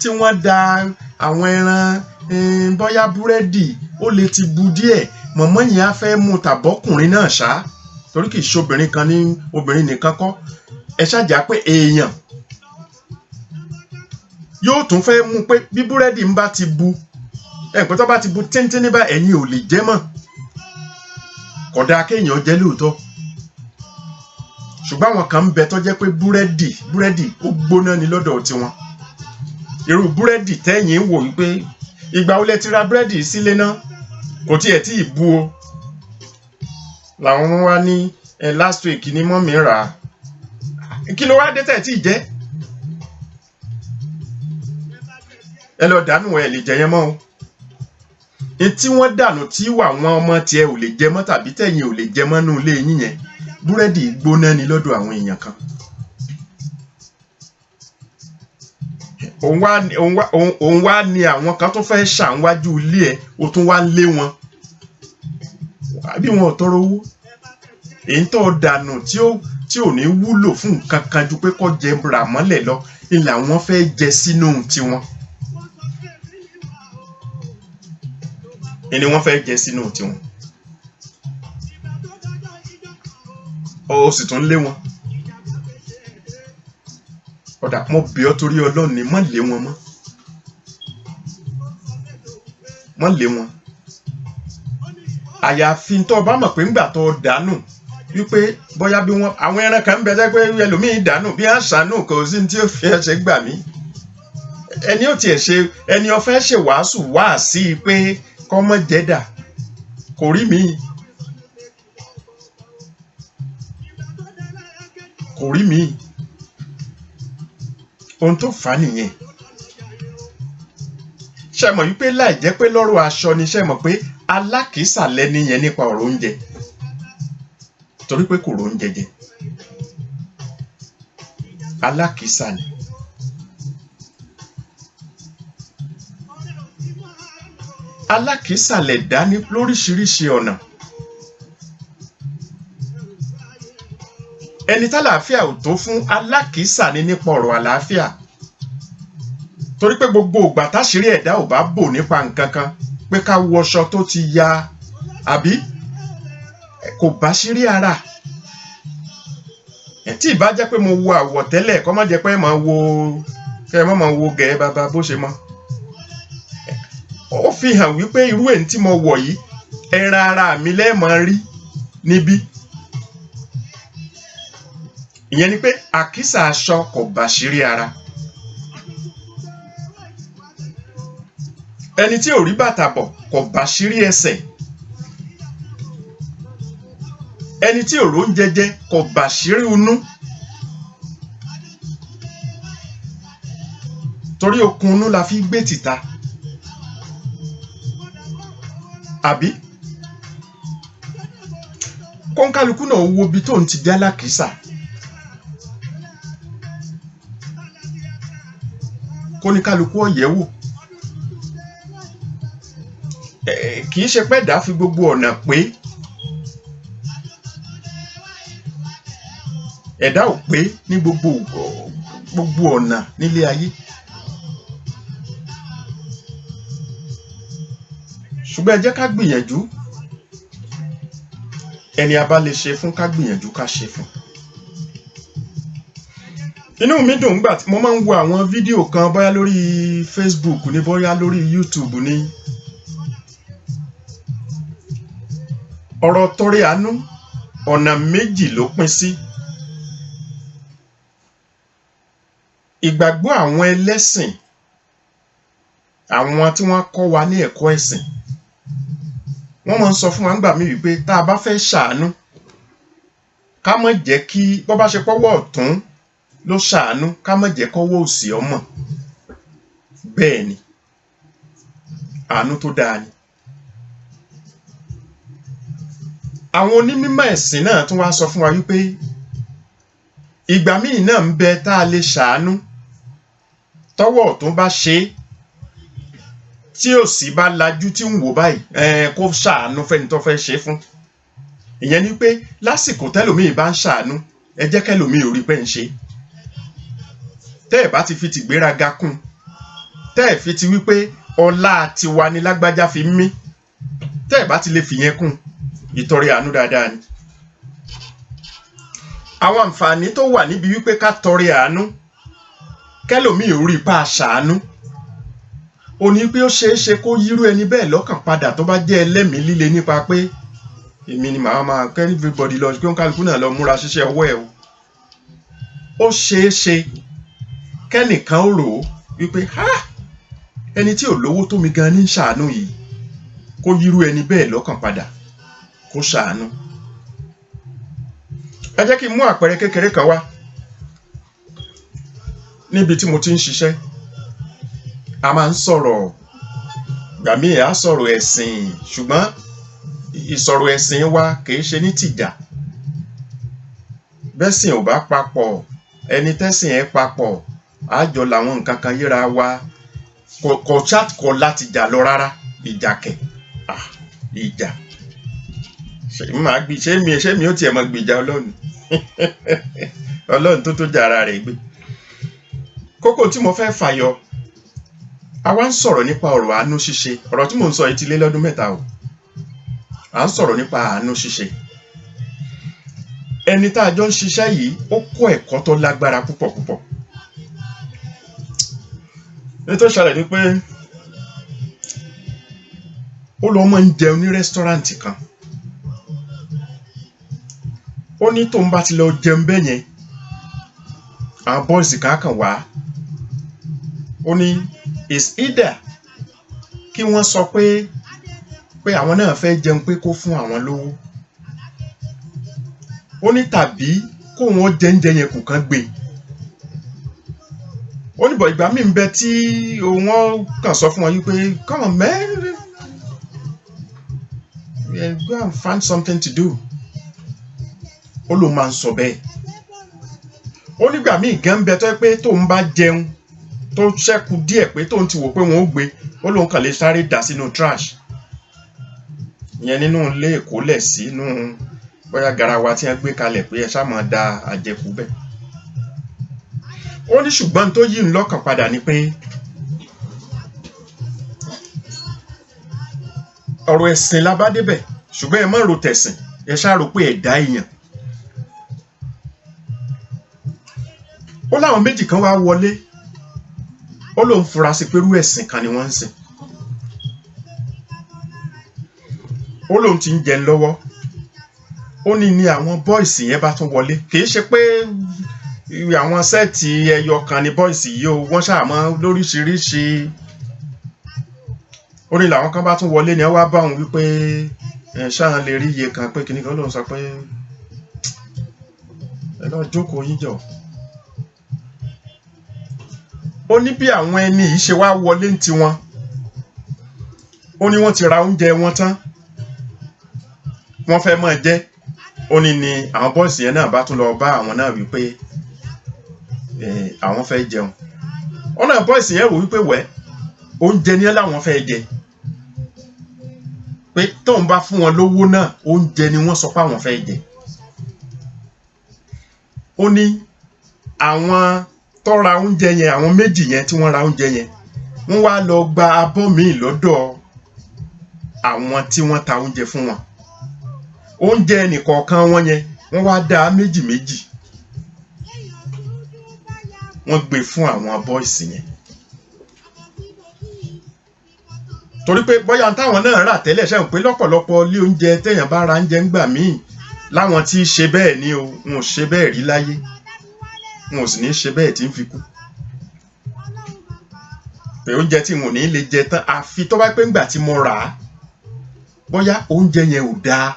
S1: tí wọ́n da àwọn ẹran bóyá búrẹ́dì ó lè ti bu díẹ̀, mọ̀mọ́ yẹn á fẹ́ mú tàbọ́kùnrin náà ṣá, torí kì í ṣe obìnrin nìkan kọ́, ẹ ṣáàjà pé èèyàn yóò tún fẹ́ mú pé bí búrẹ́dì ń bá ti bu ẹ̀pẹ́ tó bá ti bu téńté níbà ẹ̀yin ò lè jẹ mọ́ kódà kéèyàn jẹ lóòótọ́ ṣùgbọ́n àwọn kan ń bẹ tó jẹ́ pé búrẹ́dì ó gbóná ní lọ́dọ̀ tiwọn irú búrẹ́dì tẹ́yìn wò wípé ìgbà wo lẹ ti ra búrẹ́dì sílé náà kò tiẹ̀ tí ì bu o làwọn wá ní last week ni mọ́mí rà á kí ló wá dé tẹ̀ tí ì jẹ́ ẹ lọ dànù ẹ lè jẹ yẹn mọ́ o etí wọ́n dànù tí wà wọn ọmọ tiẹ̀ ò lè jẹ mọ́ tàbí tẹ̀yìn ò lè jẹ mọ́ nù ilé yín yẹn búrẹ́dì gbóná ni lọ́dọ̀ àwọn èèyàn kan òun wá ní àwọn kan tó fẹ́ ṣàǹwájú ilé ẹ̀ ó tún wá lé wọn àbí wọn ò tọrọ owó èyí tó dànù tí ò ní wúlò fún nǹkan kan ju pé kó jẹ rà mọ́lẹ̀ lọ ilẹ̀ àwọn fẹ́ jẹ sínú tiwọn ẹni wọ́n fẹ́ jẹ sínú tiwọn ó sì tún lé wọn ọ̀dà mo bẹ̀ ọ́ torí Ọlọ́run ni má lé wọn má lé wọn àyàfi tó bá mọ̀ pé ńgbà tó dànù wípé bóyá bí wọn àwọn ẹran kan ń bẹ tẹ́ pé ẹlòmíì dànù bí àṣàánú kò sí tí ó fi ẹsẹ̀ gbà mí ẹni ó tiẹ̀ ṣe ẹni ó fẹ́ ṣe wàásù wáàsí pé kọ́mọ jẹ́dà kò rí mi ohun tó fà á nìyẹn ṣe mọ̀ wípé láì jẹ́ pé lọ́rọ̀ aṣọ ni ṣe mọ̀ pé alákìísà lẹ́ni yẹn nípa ọ̀rọ̀ oúnjẹ torí pé kò róúnjẹ jẹ alákìísà ni alákìísà lè dá ní lóríṣiríṣi ọ̀nà ẹni tálàáfíà ò tó fún alákìísà ní nípa ọ̀rọ̀ àlàáfíà torí pé gbogbo ìgbà táṣírí ẹ̀dá ò bá bò nípa nǹkan kan pé ká wọṣọ tó ti ya àbí kò bá ṣírí ara tí ìbá jẹ́ pé mo wo àwọ̀tẹ́lẹ̀ kó má jẹ́ pé kẹ́ má máa wo gẹ̀ẹ́ bàbá bó ṣe mọ́ ó fi hàn wípé irú èyí tí mo wọ̀ yìí ẹran ara mi lẹ́ẹ̀mọ́ rí níbí ìyẹn ni pé àkísà aṣọ kò bá ṣírí ara ẹni tí ò rí bàtà bọ̀ kò bá ṣírí ẹsẹ̀ ẹni tí ò róúnjẹ jẹ kò bá ṣírí inú torí okun inú la fi gbé tìta àbí kọ́ńkálukú náà wo ibi tó ń ti já lákìísà kóníkálukú ọ̀yẹ́wò kì í ṣe pé ẹ̀dá fi gbogbo ọ̀nà pé ẹ̀dá ò pé ní gbogbo ọ̀nà nílé ayé ṣùgbọ́n ẹ jẹ́ ká gbìyànjú ẹni a bá lè ṣe fún ká gbìyànjú ká ṣe fún inú mi dùn nígbà tí mo máa ń wo àwọn fídíò kan bóyá lórí Facebook ní bóyá lórí YouTube ní ọ̀rọ̀ tọrẹ àánú ọ̀nà méjì ló pín sí ìgbàgbọ́ àwọn ẹlẹ́sìn àwọn tí wọ́n kọ́ wa ní ẹ̀kọ́ ẹ̀sìn wọ́n máa ń sọ fún wa nígbà míì wípé tá a bá fẹ́ ṣàánú ká má jẹ́ kí bó bá ṣe pọ́wọ́ ọ̀tún ló ṣàánú ká má jẹ́ kọ́wọ́ òsì ọmọ bẹ́ẹ̀ ni àánú tó dáa ni àwọn onímọ̀ ẹ̀sìn náà tún wá sọ fún wa wípé ìgbà míì náà ń bẹ tá a lè ṣàánú tọ́wọ́ ọ̀tún bá ṣe tí òsì bá lajú tí ń wò báyìí kó ṣàánú fẹ́ni tó fẹ́ ṣe fún ìyẹn ni pé lásìkò tẹ́lòmíì bá ń ṣàánú ẹ jẹ́ kẹ́lòmíì ò rí pé ń ṣe tẹ́ ẹ̀ bá ti fi tìgbéraga kún tẹ́ ẹ̀ fi ti wípé ọlá tiwa ni lágbájá fi mí tẹ́ ẹ̀ bá ti lè fìyẹn kún ìtọrẹ àánú dáadáa ni àwọn àǹfààní tó wà níbi wípé ká tọrẹ àánú kẹ́lòmíì ò rí pa ṣàánú ó ní pé ó ṣeé ṣe kó yírú ẹni bẹ́ẹ̀ lọ́kàn padà tó bá jẹ́ ẹlẹ́mìí líle nípa pé èmi ni màá máa kẹ́ everybody lọ kí kálukú náà lọ múra ṣiṣẹ́ ọwọ́ ẹ̀ o. Ó ṣeé ṣe kẹ́nìkan ó rò ó wípé ẹni tí ò lówó tó mi gan ní ṣàánú yìí, kó yírú ẹni bẹ́ẹ̀ lọ́kàn padà kó ṣàánú. Ẹ jẹ́ kí n mú àpẹẹrẹ kékeré kan wá. Níbi tí mo ti ń ṣiṣẹ́, a máa ń sọ̀rọ̀, gbà mí à sọ̀rọ̀ ẹ̀sìn, ṣùgbọ́n ìsọ̀rọ̀ ẹ̀sìn wa kìí ṣe ní tìjà. Bẹ́sìn ò bá papọ̀, ẹni tẹ́sìn ẹ̀ papọ̀, àjọ làwọn nǹkan kan yíra wa, kò chat kọ láti jà lọ rárá. Ìjà kẹ̀, ìjà ṣé mi ó tiẹ̀ mọ gbìjà Ọlọ́run Ọlọ́run tó jà ara rẹ̀ gbé. Kókó tí mo fẹ́ fàyọ, a wá ń sọ̀rọ̀ nípa ọ̀rọ̀ àánú ṣíṣe. Ọ̀rọ̀ tí mò ń sọ yìí ti lé lọ́dún 3 o. À ń sọ̀rọ̀ nípa àánú ṣíṣe. Ẹni tá a jọ ń ṣiṣẹ́ yìí ó kọ́ ẹ̀kọ́ tó lágbára púpọ̀ púpọ̀. Ní tó ṣẹlẹ̀ ni pé ó lọ máa ń jẹun ní rẹ́sítọ́ráǹtì kan. Ó ní tóun bá ti lọ jẹun bẹ́ẹ̀ yẹn, àwọn bọ́ìsì kan wá. Ó ní is either kí wọ́n sọ pé àwọn náà fẹ́ jẹun pé kó fún àwọn lówó. Ó ní tàbí kó wọ́n jẹ́ńjẹ yẹn kù kán gbé. Ó ní bọ̀ ìgbà míì ń bẹ tí wọ́n kàn sọ fún wọn yìí pé come on man, go and find something to do. Ó ló máa ń sọ bẹ́ẹ̀. Ó nígbà míì gan ń bẹ tó pé tóun bá jẹun tó ṣẹ́kù díẹ̀ pé tóun ti wò pé wọ́n ó gbé, ó lóun kàn lè sáré dà sínú trash. Ìyẹn nínú ilé ìkólẹ̀ sínú bóyá garawa tí wọ́n gbé kalẹ̀ pé ẹ ṣá máa da àjẹkù bẹ́ẹ̀. Ó ní ṣùgbọ́n tó yí ń lọ́kàn padà ni pé ọ̀rọ̀ ẹ̀sìn la bá débẹ̀, ṣùgbọ́n ẹ má ro tẹ̀sìn, ẹ ṣá rò pé ẹ̀dá èèyàn. Ó láwọn méjì kan wá wọlé, ó lóun fura sí pé irú ẹ̀sìn kan ni wọ́n ń sìn. Ó lóun ti ń jẹun lọ́wọ́. Ó ní àwọn bọ́ìsì yẹn bá tún wọlé. Kìí ṣe pé àwọn sẹ́ẹ̀tì ẹyọ kan ni bọ́ìsì yìí o, wọ́n ṣàmọ́ lóríṣiríṣi. Ó ní làwọn kan bá tún wọlé ni wọ́n wá bá òun wípé ṣáà lè rí iye kan pé kìnnìkan. Lóun sọ pé ẹ lọ jókòó yín jọ. Ó ní bí àwọn ẹni yìí ṣe wá wọlé ń tiwọn. Ó ní wọ́n ti ra oúnjẹ wọn tán, wọ́n fẹ́ máa jẹ. Ó ní àwọn bọ́ìsì yẹn náà bá tún lọ bá àwọn náà wípé àwọn fẹ́ jẹun. Ó náà bọ́ìsì yẹn wò wípé oúnjẹ ni láwọn fẹ́ jẹ, pé tóun bá fún wọn lówó náà oúnjẹ ni wọ́n sọ pé àwọn fẹ́ jẹ. Ó ní àwọn tó ra oúnjẹ yẹn, àwọn méjì yẹn tí wọ́n ra oúnjẹ yẹn, wọ́n wá lọ gba abọ́ míì lọ́dọ̀ àwọn tí wọ́n ta oúnjẹ fún wọn. Oúnjẹ ẹnìkọ̀ọ̀kan wọn yẹn wọ́n wá dá méjì méjì, wọ́n gbé fún àwọn bọ́ìsì yẹn. Torí pé bóyá táwọn náà rà tẹ́lẹ̀ ṣe ń pé lọ́pọ̀lọpọ̀ ilé oúnjẹ téèyàn bá ra oúnjẹ ńgbà míì láwọn tí ṣe bẹ́ẹ̀ ni o, wọn ò ṣe bẹ́ẹ̀ rí láyé, wọn ò sì ní ṣe bẹ́ẹ̀ tí ń fi kú. Pé oúnjẹ tí wọn ò ní lè jẹ tán àfi tó bá pé ńgbà tí mo rà á bóyá oúnjẹ yẹn ò dáa.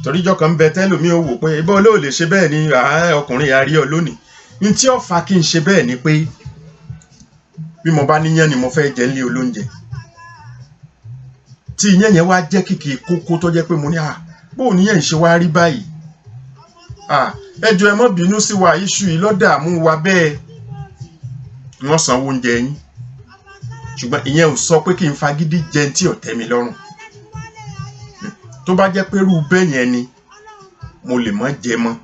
S1: Torí ìjọ kan bẹ tẹ́lòmí ó wò pé ibà olóò lè ṣe bẹ́ẹ̀ ni ọkùnrin àrí ọ lónìí. Ní tí ó fa kí n ṣe bẹ́ẹ̀ ni pé bí mo bá níyàn ni mo fẹ́ jẹ nílé olóúnjẹ, tí iyán yẹn wá jẹ́ kìkì kókó tó jẹ́ pé mo ní bóò níyàn ṣe wá rí báyìí, ẹ jọ̀ọ́ ẹ má bínú sí wa, iṣu yìí ló dààmú wa bẹ́ẹ̀. Wọ́n sanwó oúnjẹ yín, ṣùgbọ́n ìyẹn ò sọ pé kí n fagídí jẹ tí ò tẹ́ mi lọ́rùn. Tó bá jẹ́ pé irú bẹ́ẹ̀ yẹn ni mo lè má jẹ mọ́.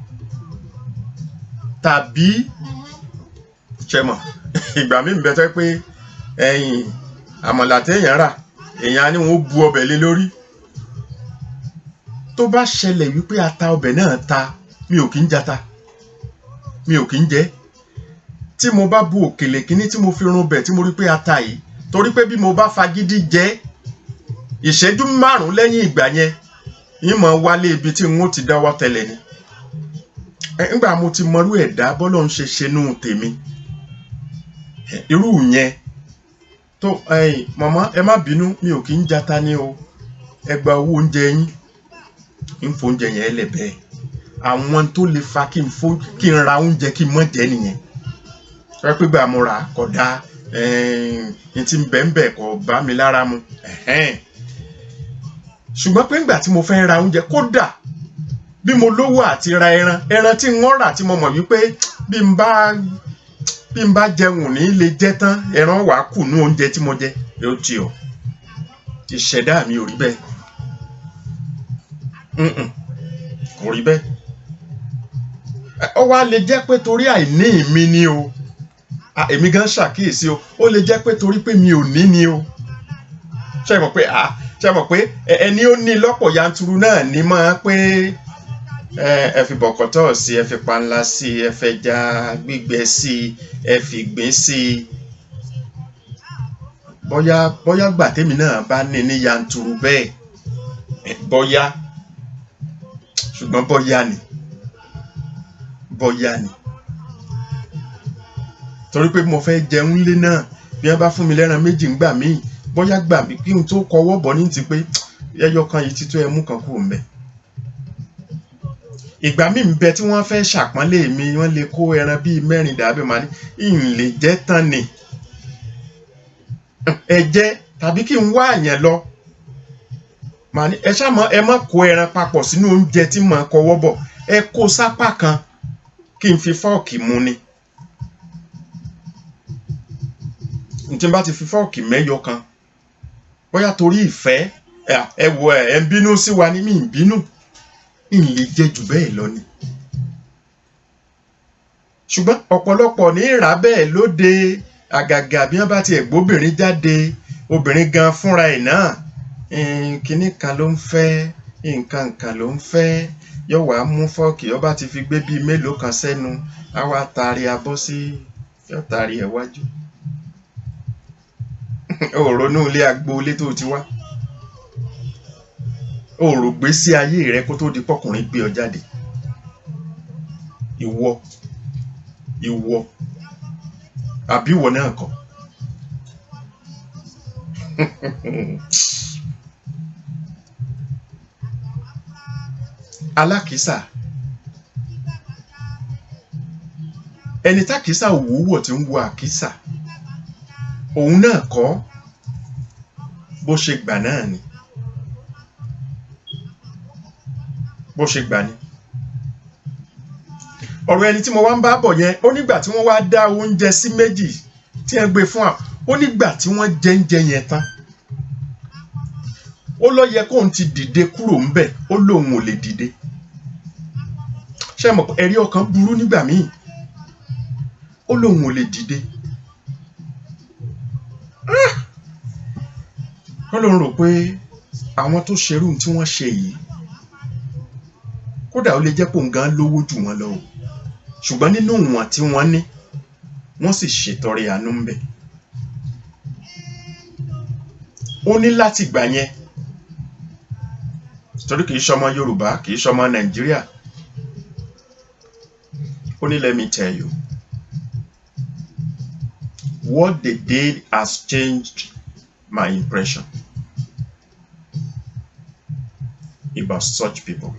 S1: Tàbí ṣe mọ̀ ìgbà mi ń bẹ tó pé àmàlà téèyàn rà èèyàn á ní wọn ó bu ọbẹ̀ lé lórí. Tó bá ṣẹlẹ̀ wípé ata ọbẹ̀ náà ta, mi ò kí ń jata, mi ò kí ń jẹ. tí mo bá bu òkèlè kíní tí mo fi run bẹ̀ tí mo rí pé ata yìí, torí pé bí mo bá fagídí jẹ ìṣẹ́jú 5 lẹ́yìn ìgbà yẹn ìmọ̀ wálé ibi tí n ó ti dáwọ́ tẹ́lẹ̀ ni. Nígbà mo ti mọrú ẹ̀dá bọ́lọ̀ ń ṣe nú tèmi, irú yẹn tó màmá ẹ má bínú, mi ò kí ń jata ní o, ẹ gba owó oúnjẹ yín, ń fo oúnjẹ yẹn lẹ̀ bẹ́ẹ̀. Àwọn tó lè fa kí n ra oúnjẹ kí n mọ̀ jẹ nìyẹn. Ẹ pé gbà mo rà kódà n ti bẹ́ẹ̀ kò bá mi lára mu. Ṣùgbọ́n pé ńgbà tí mo fẹ́ ra oúnjẹ, kódà bí mo lówó àti ra ẹran tí wọ́n rà tí mo mọ̀ wípé bí n bá jẹun ní lè jẹ tán, ẹran wà kù nú oúnjẹ tí mo jẹ, yóò ti o. Ìṣẹ̀dá mi ò rí bẹ́ẹ̀. Kò rí bẹ́ẹ̀. Ó wá lè jẹ́ pé torí àìní mi ni o. Èmi gan ṣàkíyèsí o. Ó lè jẹ́ pé torí pé mi ò ní ni o. Ṣé mọ̀ pé ẹni ó ní lọ́pọ̀ yanturu náà ní máa pé ẹ fi bọ̀kọ̀tọ̀ sí, ẹ fi panla sí, ẹ fẹja gbígbẹ sí, ẹ fi ìgbín sí. Bóyá gbà tèmi náà bá ní yanturu bẹ́ẹ̀, bóyá, ṣùgbọ́n bóyá ni. Torí pé mo fẹ́ jẹun lé náà, bí wọ́n bá fún mi lẹ́ran méjì ń gbà míì, bóyá gbà mí kí n tó kọwọ́ bọ̀ ní ti pé ẹyọ kan yìí títọ́ ẹmú kan kù ńbẹ̀. Ìgbà míì ń bẹ tí wọ́n fẹ́ ṣàpọ́nlé mi, wọ́n lè kó ẹran bíi 4 dàbí màá ní ìlè jẹ́ tán ni. Ẹ jẹ́ tàbí kí n wá àyàn lọ. Màá ní ẹ má kó ẹran papọ̀ sínú oúnjẹ tí màá kọwọ́ bọ̀. Ẹ kó sápá kan kí n fi fọ́ọ̀kì mu ni. Tí n bá ti fi fọ́ọ̀kì mẹ́yọ kan, bóyá torí ìfẹ́ ẹ ń bínú sí wa ní, mi ń bínú, ń lè jẹ jù bẹ́ẹ̀ lọ ni. Ṣùgbọ́n ọ̀pọ̀lọpọ̀ ní ìrà bẹ́ẹ̀ lóde, àgàgà bí wọ́n bá ti ẹ̀gbóbìnrin jáde, obìnrin gan fúnra ẹ̀ náà kinní kan ló ń fẹ́, nǹkan kan ló ń fẹ́, yóò wá mú fọ́ọ̀kì, ó bá ti fi gbé bíi mélòó kan sẹ́nu, á wá taari abọ́ sí, yóò taari ẹ̀ wájú. Òòrùn ilé agboolé tó ti wá, òòrùn gbé sí ayé rẹ kó tó di pọ́kùnrin gbé ọ jáde. Ìwọ àbí ìwọ náà kọ́. Alákìísà, ẹni tákìísà òwúwọ̀ tí ń wo àkìísà, òun náà kọ́, bó ṣe gbà náà ni. Bó ṣe gbà ni. Ọ̀rọ̀ ẹni tí mo wá ń bá bọ̀ yẹn, ó nígbà tí wọ́n wá dá oúnjẹ sí méjì tí wọ́n gbé fún ó nígbà tí wọ́n jẹ yẹn tán, ó lọ yẹ kóun ti dìde kúrò ńbẹ̀, ó lóun ò lè dìde. Ṣé mọ̀ pé ẹ̀rí ọkàn burú nígbà míì? Ó lóun ò lè dìde. Ó lóun rò pé àwọn tó ṣerú tí wọ́n ṣe yìí, kódà ó lè jẹ́ pé òun gan lówó jù wọ́n lọ o, ṣùgbọ́n nínú wọn tí wọ́n ní, wọ́n sì ṣètọrẹ àánú ńbẹ̀. Ó ní láti gbà yẹn, torí kìí ṣọmọ Yorùbá, kìí ṣọmọ Nàìjíríà. Ó ní let me tell you, what they did has changed my impression about such people.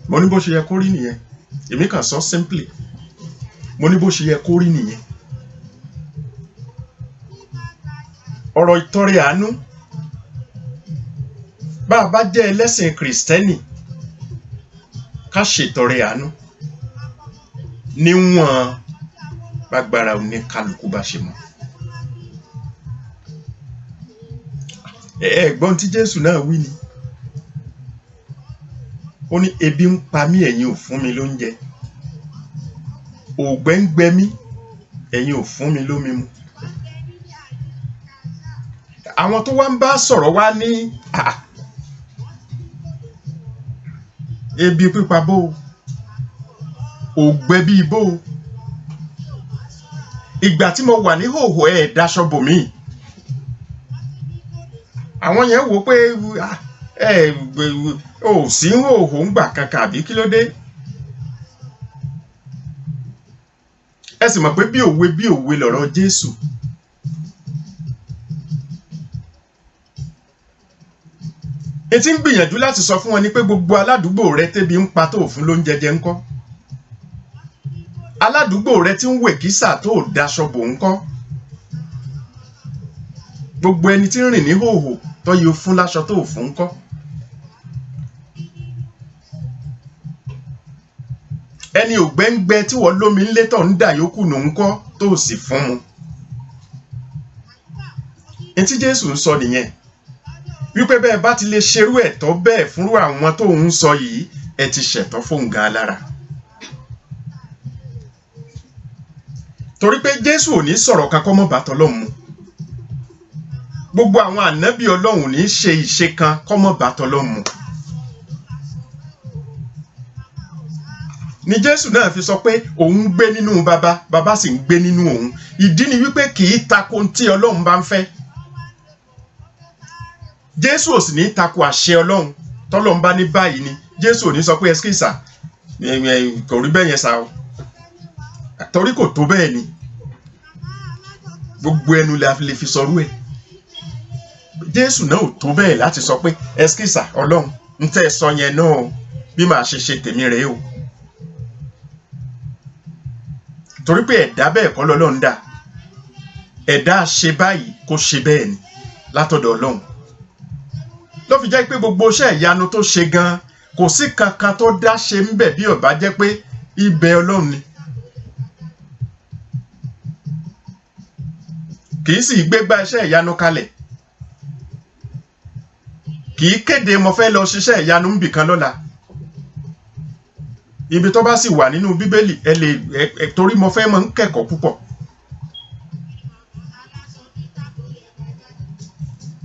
S1: Mo ní bó ṣe yẹ kó rí nìyẹn. Èmi kàn sọ simply. Mo ní bó ṣe yẹ kó rí nìyẹn. Ọ̀rọ̀ ìtọrẹ àánú, bá a bá jẹ́ ẹlẹ́sìn Kristẹni, ká ṣètọrẹ àánú níwọ̀n gbàgbára oníkálukú bá ṣe mọ̀. Ẹ̀gbọ́n tí Jésù náà wí ni. Ó ní ebi ń pa mí, ẹ̀yin ò fún mi lóúnjẹ. Òǹgbẹ ń gbẹ mí, ẹ̀yin ò fún mi lómi mu. Àwọn tó wá ń bá sọ̀rọ̀ wá ní ebi pípa bó. ògbẹ bí ibò. Ìgbà tí mo wà ní hòhò ẹ̀ daṣọ bò mí. Àwọn yẹn wò pé ò sí hòhò ń gbà kankan àbí kí ló dé? Ẹ sì mọ̀ pé bí òwe lọ̀rọ̀ Jésù. Ètí ń gbìyànjú láti sọ fún wọn ni pé gbogbo aládùúgbò rẹ tẹ́bi ń pa tó fún lóúnjẹ jẹ ńkọ́. Aládùúgbò rẹ tí ń wèkísà tó daṣọ bò ńkọ́. Gbogbo ẹni tí ń rìn ní hòhò tó yẹ fún láṣọ tó fún ńkọ́. Ẹni ògbẹ́ngbẹ tí wọ́n lómi ńlé tó ń dà yókù nù ńkọ́ tó sì fún mu. Ètí Jésù ń sọ nìyẹn. Wípé bẹ́ẹ̀ bá ti lè ṣerú ẹ̀tọ́ bẹ́ẹ̀ fúnrú àwọn tó ń sọ yìí, ẹ ti ṣẹ̀tọ́ fún gan lára. Torí pé Jésù ò ní sọ̀rọ̀ kan kọ́ mọ́ bá tọ́lọ́run mu. Gbogbo àwọn ànábì Ọlọ́run ní ṣe ìṣe kan kọ́ mọ́ bá tọ́lọ́run mu. Ni Jésù náà fi sọ pé òun ń gbé nínú baba, baba sì ń gbé nínú òun. Ìdí ni wípé kì í tako tí Ọlọ́run bá ń fẹ́. Jésù ò sì ní tako àṣẹ Ọlọ́run. Tọ́lọ́run bá ní báyìí ni Jésù ò ní sọ pé ẹskísà kò rí bẹ́ẹ̀ yẹn sá o. Torí kò tó bẹ́ẹ̀ ni. Gbogbo ẹnu la lè fi sọrú ẹ̀. Jésù náà ò tó bẹ́ẹ̀ láti sọ pé ẹskísà Ọlọ́run ń tẹ́ sọ yẹn náà bí màá ṣe tèmi rèé o. Torí pé ẹ̀dá bẹ́ẹ̀ kọ́ lọ́lọ́run dá. Ẹ̀dá ṣe báyìí kó ṣe bẹ́ẹ̀ ni látọ̀dọ̀ Ọlọ́run. Ló fi jẹ́ pé gbogbo iṣẹ́ ìyanu tó ṣe gan kò sí kankan tó dá ṣe ń bẹ̀ bí ó bá jẹ́ pé ibẹ̀ Ọlọ́run ni. Kì í sì gbégbá iṣẹ́ ìyanu kalẹ̀. Kì í kéde mo fẹ́ lọ ṣiṣẹ́ ìyanu ń bì kan lọ́la. Ibi tó bá sì wà nínú Bíbélì torí mo fẹ́ mọ̀ ń kẹ́kọ̀ọ́ púpọ̀.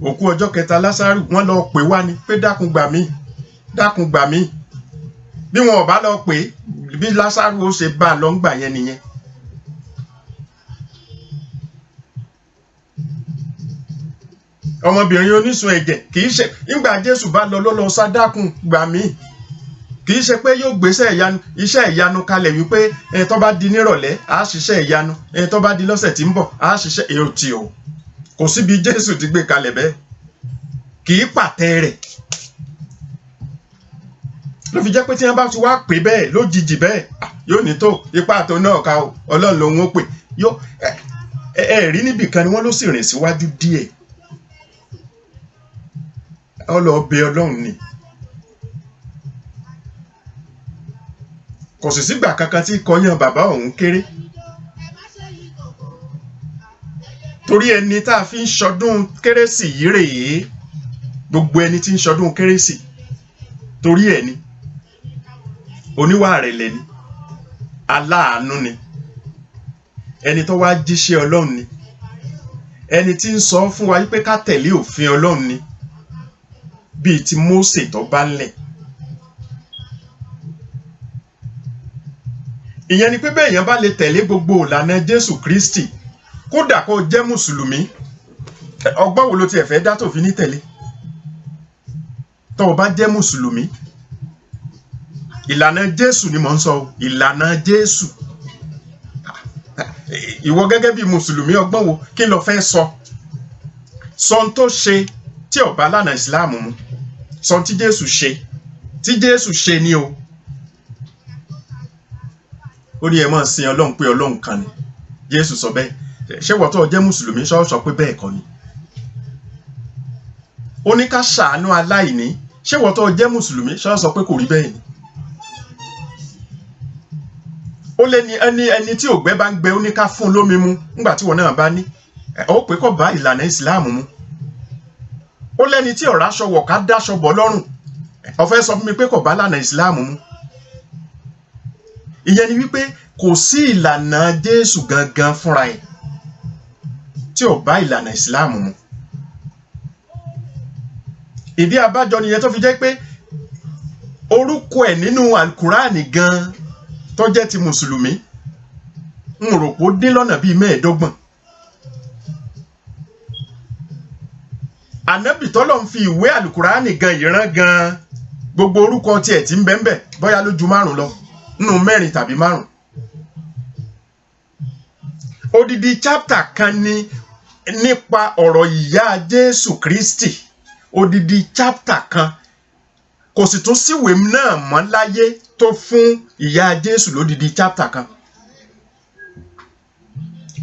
S1: Òkú ọjọ́ kẹta Lásárù wọ́n lọ pè wá ni pé dákun gbà mí, dákun gbà mí. Bí wọn ò bá lọ pè bí Lásárù ó ṣe bá lọ ń gbà yẹn nìyẹn. Ọmọbìnrin onísun ẹ̀jẹ̀ kì í ṣe nígbà Jésù bá lọ ló lọ sá dákun gbà mí. Kì í ṣe pé yóò gbéṣẹ́ ìyanu iṣẹ́ ìyanu kalẹ̀ wípé tó bá di nírọ̀lẹ́ á ṣiṣẹ́ ìyanu tó bá di lọ́sẹ̀ tí ń bọ̀ á ṣiṣẹ́ èrò tí o. Kò síbi Jésù ti gbé kalẹ̀ bẹ́ẹ̀. Kì í pàtẹ rẹ̀. Ló fi jẹ́ pé tí wọ́n bá ti wá pè bẹ́ẹ̀ lójijì bẹ́ẹ̀ yóò ní tó ipá tó náà ká o Ọlọ́run lòun ó pè. Rí níbìkan ni wọ́n ló sì rìn síwájú díẹ̀. Ọlọ́ọ̀bẹ Ọlọ́run ni. Kò sì sígbà kankan tí kọyán bàbá òun kéré. Torí ẹni tá a fi ń ṣọdún kérésì yìí rèé. Gbogbo ẹni tí ń ṣọdún kérésì. Torí ẹ̀ ni. Oníwà ìrẹ̀lẹ̀ ni. Aláàánú ni. Ẹni tó wá jíṣẹ́ Ọlọ́run ni. Ẹni tí ń sọ fún wa wípé ká tẹ̀lé òfin Ọlọ́run ni. Bíi ti Mósè tó bá ń lẹ̀. Ìyẹn ni pé bẹ́ẹ̀ yẹn bá lè tẹ̀lé gbogbo ìlànà Jésù Kristi kódà kó jẹ́ Mùsùlùmí ọgbọ́n wo ló tiẹ̀ fẹ́ dá tó fi ní tẹ̀lé tó o bá jẹ́ Mùsùlùmí ìlànà Jésù ni mò ń sọ ìlànà Jésù ìwọ gẹ́gẹ́ bí Mùsùlùmí ọgbọ́n wo kí lo fẹ́ sọ sọ tó ṣe tí ó bá lànà Ìsìláàmù mu sọ tí Jésù ṣe ni o. Ó ní ẹ máa sin Ọlọ́run pé Ọlọ́run kan ni Jésù sọ bẹ́ẹ̀ ṣé wọ́n tó jẹ́ Mùsùlùmí sọ pé bẹ́ẹ̀ kọ́ ni. Ó ní ká ṣàánú aláìní ṣé wọ́n tó jẹ́ Mùsùlùmí sọ pé kò rí bẹ́ẹ̀ ni. Ó lé ní ẹni tí ògbẹ́ bá ń gbẹ ó ní ká fún lómi mu nígbà tí wọ́n náà bá ní ó pé kó bá ìlànà Ìsìláàmù mu. Ó lẹ́ni tí ọ̀rá ṣọwọ̀ ká dáṣọ bọ̀ lọ́rùn ó fẹ́ sọ fún mi pé kò bá ìlànà Ìsìláàmù mu. Ìyẹn ni wípé kò sí ìlànà Jésù gangan fúnra ẹ̀ tí ó bá ìlànà Ìsìláàmù mu. Ìdí abájọ nìyẹn tó fi jẹ́ pé orúkọ ẹ̀ nínú Al-Kùránì gan tó jẹ́ ti mùsùlùmí n rò pé ó dín lọ́nà bíi 15. ànábì tọ́lọ̀ ń fi ìwé àlùkùránì gan ìran gan gbogbo orúkọ tiẹ̀ tí ń bẹ́ńbẹ́ bóyá ló ju 5 lọ nínú 4 tàbí 5. odidi chapter kan ní nípa ọ̀rọ̀ ìyá Jésù Kristi, odidi chapter kan. Kò sì tún síwèé náà mọ́ láyé tó fún ìyá Jésù lódidi chapter kan.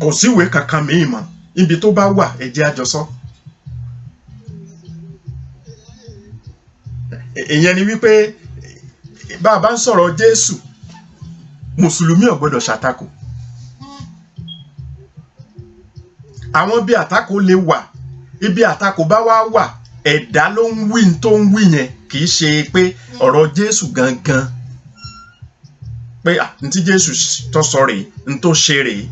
S1: Kò síwèé kankan míì mọ́, ibi tó bá wà ẹ jẹ́ a jọ sọ. Ìyẹn ni wípé bá a bá ń sọ̀rọ̀ Jésù, mùsùlùmí ò gbọ́dọ̀ ṣàtakò. Àwọn bí àtakò lè wà, ibi àtakò bá wà, ẹ̀dá ló ń wí tó ń wí yẹn, kì í ṣe pé ọ̀rọ̀ Jésù gangan pé ntí Jésù tó sọ rèé, n tó ṣe rèé.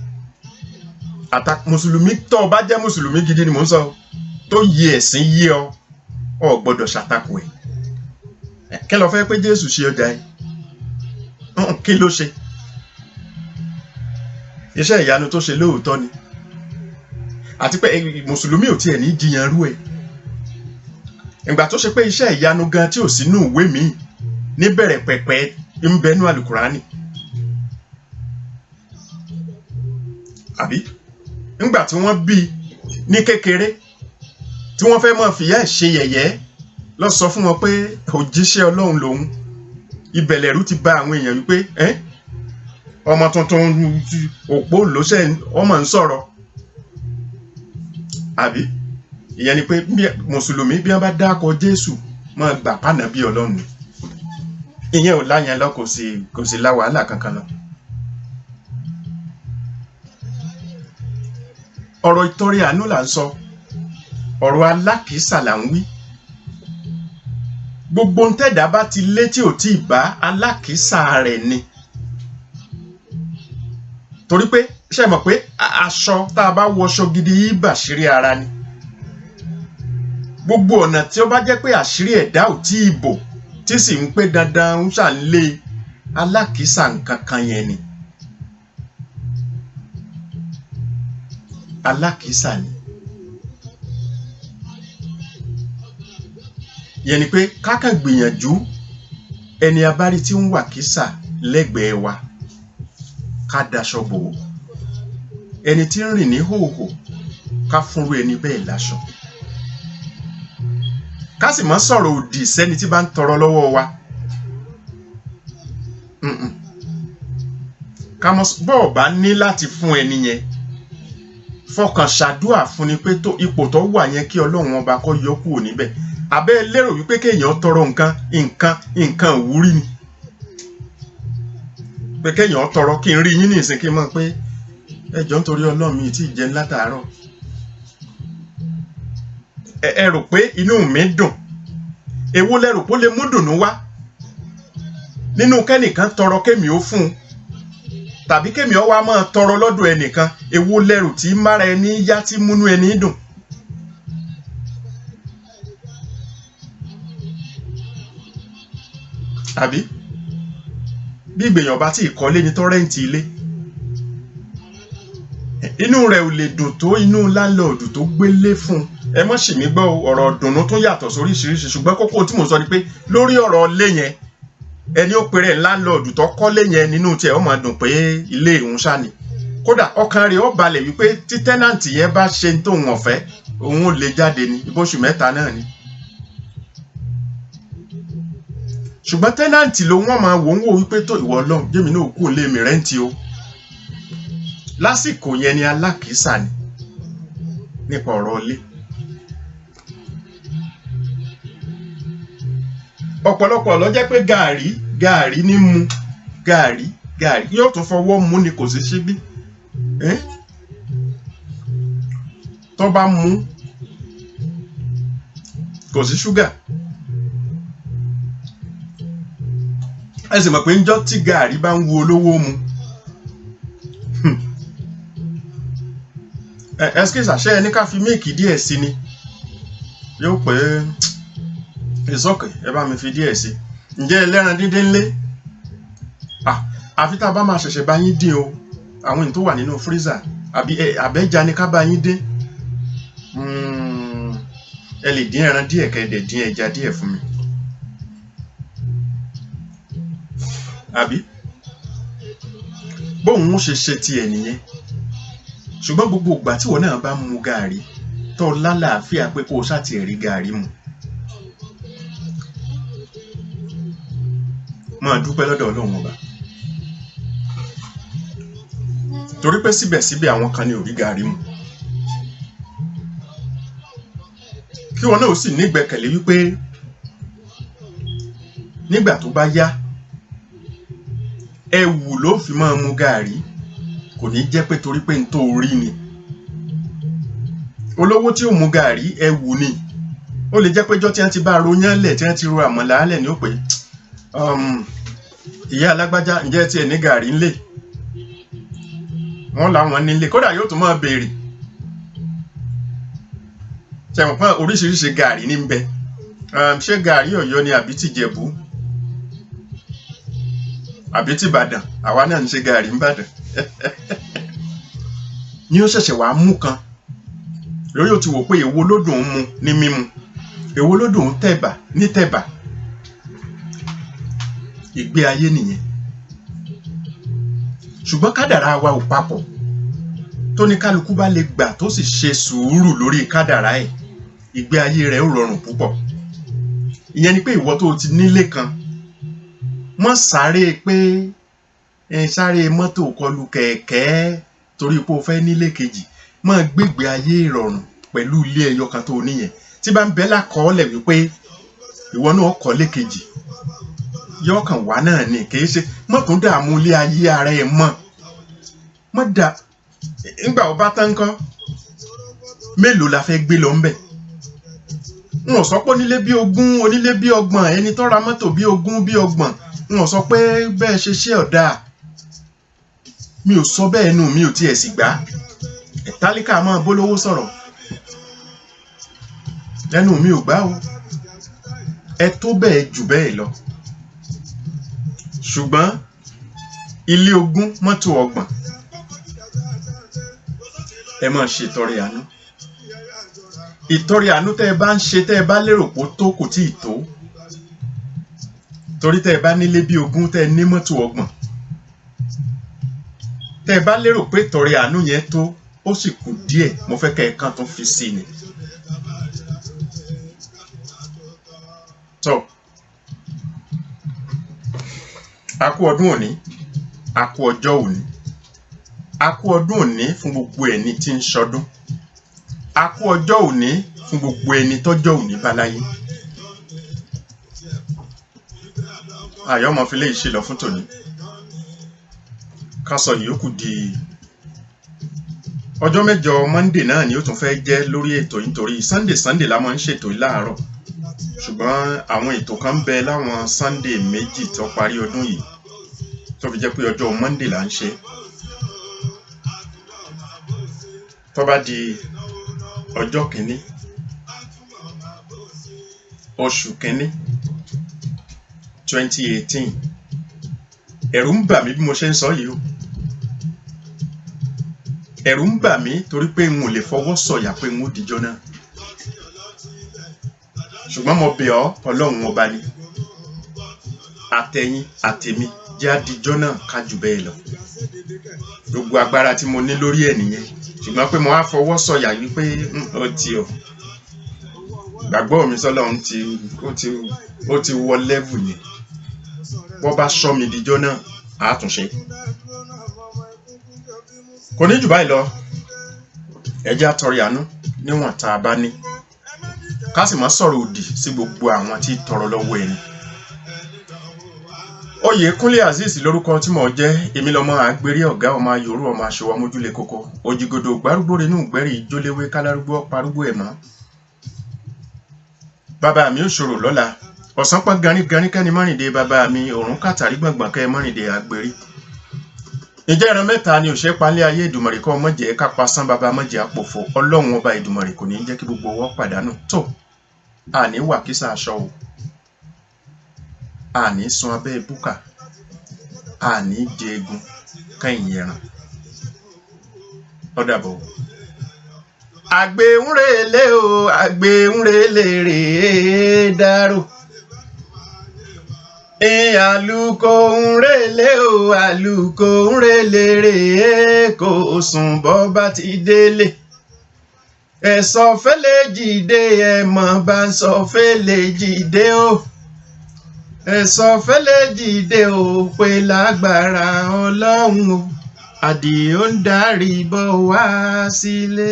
S1: Mùsùlùmí tó bá jẹ́ mùsùlùmí gidi ni mò ń sọ, tó yẹ ẹ̀sìn yé ọ gbọ́dọ̀ ṣàtakò ẹ̀. Kí ló fẹ́ pé Jésù ṣe ọjà ẹ̀? Kí ló ṣe? Iṣẹ́ ìyanu tó ṣe lóòótọ́ ni. Àti pé mùsùlùmí ò tiẹ̀ ní jiyàn rú ẹ̀. Ìgbà tó ṣe pé iṣẹ́ ìyanu gan tí ò sínú ìwé mi níbẹ̀rẹ̀ pẹ̀pẹ̀ ń bẹnu àlùkùránì. Àbí nígbà tí wọ́n bí ní kékeré tí wọ́n fẹ́ mọ́ fìyà ẹ̀ ṣe yẹ̀yẹ́, lọ sọ fún wọn pé òjíṣẹ́ Ọlọ́run lòun. Ìbẹ̀lẹ̀rú ti bá àwọn èèyàn wípé ọmọ tuntun òpó lóṣẹ̀ ọmọ ń sọ̀rọ̀. Àbí ìyẹn ni pé mùsùlùmí bí wọ́n bá dákọ Jésù máa gbà pànà bí Ọlọ́run. Ìyẹn ò láyẹn lọ, kò sí lá wàhálà kankan lọ. Ọ̀rọ̀ ìtọrẹ àánú là ń sọ, ọ̀rọ̀ alákìísà là ń wí. Gbogbo ntẹ́dá bá ti lé tí ò tí ì bá alákìísà rẹ̀ ni. Torí pé ṣe mọ̀ pé aṣọ tá a bá wọṣọ gidi yìí bàṣírí ara ni. Gbogbo ọ̀nà tí ó bá jẹ́ pé àṣírí ẹ̀dá ò tí ì bò tí sì ń pé dandan ń ṣàlè alákìísà nǹkan kan yẹn ni. Alákìísà ni. Yẹn ni pé kákàn gbìyànjú ẹni abárí tí ń wà kísà lẹ́gbẹ̀ẹ́ wa ká daṣọ bò ó. Ẹni tí ń rìn ní hòhò ká fúnrú ẹni bẹ́ẹ̀ láṣọ. Ká sì má sọ̀rọ̀ òdì sẹ́ni tí bá ń tọrọ lọ́wọ́ wa. Ká mọ́ bọ́ọ̀ bá ní láti fún ẹni yẹn, fọkàn ṣàdúà fún ni pé tó ipò tó wà yẹn kí Ọlọ́run ọba kó yọ kúrò níbẹ̀. Àbẹ́ lérò wípé kéèyàn tọrọ nǹkan ìwúrí ni. Pé kéèyàn tọrọ kí n rí yín ní ìsìn kí n mọ̀ pé ẹjọ́ nítorí Ọlọ́run mi tí ì jẹun látàárọ̀. Ẹ rò pé inú mi dùn. Èwo lẹ rò pé ó lè mú dùnú wá? Nínú kẹ́nìkan tọrọ kémi ó fún un, tàbí kémi ó wá máa tọrọ lọ́dọ̀ ẹnìkan, èwo lẹ rò tí mára ẹni yá tí múnú ẹni dùn? Àbí bí ìgbèyàn bá tí ìkọ́lé ní tọ́rẹ́ǹtì ilé, inú rẹ̀ ò lè dùn tó inú láńlọ́ọ̀dù tó gbélé fún. Ẹ mọ́ ṣì mí gbọ́, ọ̀rọ̀ dùnnú tó yàtọ̀ sóríṣiríṣi, ṣùgbọ́n kókó tí mò ń sọ ni pé lórí ọ̀rọ̀ ilé yẹn, ẹni ó pèrè láńlọ́ọ̀dù tó kọ́lé yẹn nínú tiẹ̀ ó máa dùn pé ilé ìhun ṣá ni. Kódà ọkàn rẹ̀ ó balẹ̀ wípé tí tẹ́nàǹtì yẹn bá ṣe tóun ọ̀fẹ́, òun ò lè jáde ní ibóṣù 3 náà ni. Ṣùgbọ́n tẹ́nàǹtì ló wọ́n máa wò ń wò wípé tó ìwọ Ọlọ́run jẹ́mi náà kú lé mi rẹ́ǹtì o. Lásìkò yẹn ni alákìísà ni nípa ọ̀rọ̀ ilé. Ọ̀pọ̀lọpọ̀ ló jẹ́ pé gàárì ní mu, gàárì yóò tún fọwọ́ mú ni kò sí ṣíbí. Tó bá mú kò sí ṣúgà. Ẹ sì mọ̀ pé ńjọ́ tí gàárì bá ń wo olówó mu. Ẹskísà ṣe ẹni ká fi míìkì díẹ̀ sí ni. Yóò pé ìsọ́kè ẹ bá mi fi díẹ̀ sí. Ǹjẹ́ ẹlẹ́ran díndín lé? àfi tá a bá máa ṣẹ̀ṣẹ̀ bá yín dín o àwọn èyí tó wà nínú freezer àbí àbẹ́jà ni ká bá yín dín ẹ lè dín ẹran díẹ̀ kẹ́ẹ̀dẹ̀ dín ẹja díẹ̀ fún mi àbí bóun ó ṣe tiẹ̀ nìyẹn ṣùgbọ́n gbogbo ìgbà tí wọn náà bá mu gààrí tó lálàáfíà pé kó o ṣáà tiẹ̀ rí gààrí mu máa dúpẹ́ lọ́dọ̀ Ọlọ́run ọba torí pé síbẹ̀síbẹ̀ àwọn kan ní ò rí gààrí mu kí wọn náà ó sì nígbẹ́kẹ̀lé wípé nígbà tó bá yá ẹ̀wù ló fi máa mu gààrí kò ní jẹ́ pé torí pé n tó rí ni olówó tí ó mu gààrí ẹ̀wù ni ó lè jẹ́ pé jọ́ tí wọ́n ti bá ronyán lẹ̀ tí wọ́n ti ro àmàlà lẹ̀ ní ó pé ìyá alágbájá ǹjẹ́ tí ẹ̀ ní gààrí ńlẹ̀ wọ́n làwọn nílé kódà yóò tún máa béèrè ṣẹ̀wọ̀n pọ́n oríṣiríṣi gààrí ní ń bẹ ṣé gààrí Ọ̀yọ́ ni àbí tìjẹ̀bú àbí tìbàdàn àwa náà ń ṣe gààrí ń bàdàn ní ó ṣẹ̀ṣẹ̀ wàá mú kan lórí ó ti wò pé èwo ló dùn ún mu ní mímu èwo ló dùn ún tẹ̀bà ní tẹ̀bà ìgbé ayé nìyẹn ṣùgbọ́n kádàrá wa ò papọ̀ tó ní kálukú bá lè gbà tó sì ṣe sùúrù lórí kádàrá ẹ̀ ìgbé ayé rẹ̀ ó rọrùn púpọ̀ ìyẹn ni pé ìwọ tó ti nílé kan mọ́ sáré pé sáré mọ́tò kọlù kẹ̀kẹ́ torí pé o fẹ́ nílé kejì mọ́ gbégbé ayé ìrọ̀rùn pẹ̀lú ilé ẹyọ kan tó níyẹn tí bá ń bẹ lákọọ́lẹ̀ wípé ìwọ náà kọ́lé kejì yọ kàn wá náà ni kì í ṣe mọ́ tó dààmú ilé ayé ara ẹ̀ mọ́ dà nígbà ó bá tán kọ́ mélòó la fẹ́ gbé lọ ń bẹ̀ n ò sọ pé onílé bí 20 onílé bí 30 ẹni tó ra mọ́tò bí 20 bí 30 n ò sọ pé bẹ́ẹ̀ ṣe ọ̀dà mi ò sọ bẹ́ẹ̀ nù mi ò tiẹ̀ sì gbà tálíkà máa bólówó sọ̀rọ̀ lẹ́nu mi ò gbà o ẹ tó bẹ́ẹ̀ jù bẹ́ẹ̀ lọ ṣùgbọ́n ilé 20 mọ́tò 30 ẹ máa ṣe ìtọrẹ àánú ìtọrẹ àánú tẹ́ ẹ bá ń ṣe tẹ́ ẹ bá lérò pé ó tó kò tí ì tó torí tẹ́ ẹ bá nílé bí 20 tẹ́ ẹ ní mọ́tò 30 tẹ́ ẹ bá lérò pé ìtọrẹ àánú yẹn tó ó sì kù díẹ̀ mo fẹ́ kẹ́ ẹ kàn tó fi sí ni tó a kú ọdún òní a kú ọjọ́ òní a kú ọdún òní fún gbogbo ẹni tí ń ṣọdún a kú ọjọ́ òní fún gbogbo ẹni tọ́jọ́ òní bá láyé àyọ́ ọmọ fi lè ṣe lọ fún tòní ká sọ ìyókù di ọjọ́ mẹ́jọ Monday náà ni ó tún fẹ́ jẹ́ lórí ètò nítorí Sunday la máa ń ṣètò láàárọ̀ ṣùgbọ́n àwọn ètò kan ń bẹ láwọn Sunday méjì tó parí ọdún yìí tó fi jẹ́ pé ọjọ́ Monday là ń ṣe tó bá di ọjọ́ kìíní oṣù kìíní 2018 ẹ̀rù ń bà mí bí mo ṣe ń sọ yìí o ẹ̀rù ń bà mí torí pé n ò lè fọwọ́ sọ̀yà pé n ó dijọ́ náà ṣùgbọ́n mo bẹ̀ ọ́ Ọlọ́run ọba ni àtẹ̀yìn àtèmi jẹ́ àdijọ́ náà ká jù bẹ́ẹ̀ lọ gbogbo agbára tí mo ní lórí ẹ̀ nìyẹn ṣùgbọ́n pé mo á fọwọ́ sọ̀yà wípé ó ti ọ̀ gbàgbọ́ mi sọ́lọ́run ó ti wọ lẹ́vù yẹn bọ́ bá sọ mi dijọ́ náà àátúnṣe kò ní jù báyìí lọ ẹ jẹ́ á tọrẹ àánú níwọ̀n tá a bá ní ká sì má sọ̀rọ̀ òdì sí gbogbo àwọn tí tọrọ lọ́wọ́ ẹni. Oyèkúnlé Azeez lórúkọ tí mo jẹ́ èmi lọ́mọ àgbèrè ọ̀gá ọmọ ayòrò ọmọ aṣọwọ́ mójúlé kókó òjìgòdò gbárùgbò renú gbẹ́rì ìjóléwé kálárúgbó parúgbó ẹ̀mọ́. Bàbá mi ò ṣòro lọ́la ọ̀sán pọ́n ganíganí kẹ́ni mọ́rìndé bàbá mi òrùn kàtàrí gbọ̀ngbọ̀n kẹ́ mọ́rìndé àgbèrè. Ǹjẹ́ ìran mẹ́ta ni òṣè palẹ̀ ayé Èdùmàrè kọ́ mọ́jẹ́ ká pasán bàbá mọ́jẹ́ àpòfò Ọlọ́run ọba Èdùmàrè kò ní jẹ́ kí gbogbo wọ́n pàdánù tó àní wà kísà aṣọ o àní sun abẹ́ búkà àní jẹ egun kẹ́yìn ẹran. Ó dàbọ̀. Àgbéhùnrèlé o, àgbéhùnrèlé rèé dárò. Àlùkò ńrèlé o, àlùkò ńrèlé rèé kò sùn bọ́ bá ti délé. Ẹ̀sọ́ fẹ́lẹ́ jìde ẹ̀mọ̀ bá ń sọ fẹ́lẹ́ jìde o. Ẹ̀sọ́ fẹ́lẹ́ jìde o pé lágbára Ọlọ́run o. Àdìó ń darí bọ̀ wá sílé.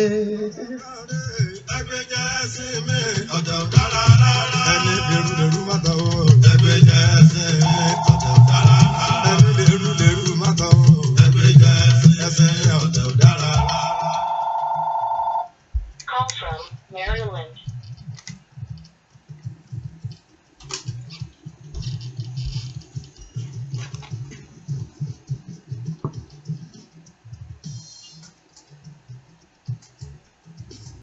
S2: Ẹgbẹ́jẹ́ sí mi, ọ̀dọ̀ dára rárá. Ẹni lèrú má tọ̀ o. Ẹgbẹ́jẹ́ sí mi, ọ̀dọ̀ dára rárá. Ẹni lèrú má tọ̀ o. Ẹgbẹ́jẹ́ sí mi, ọ̀dọ̀ dára rárá.
S3: Call from Maryland.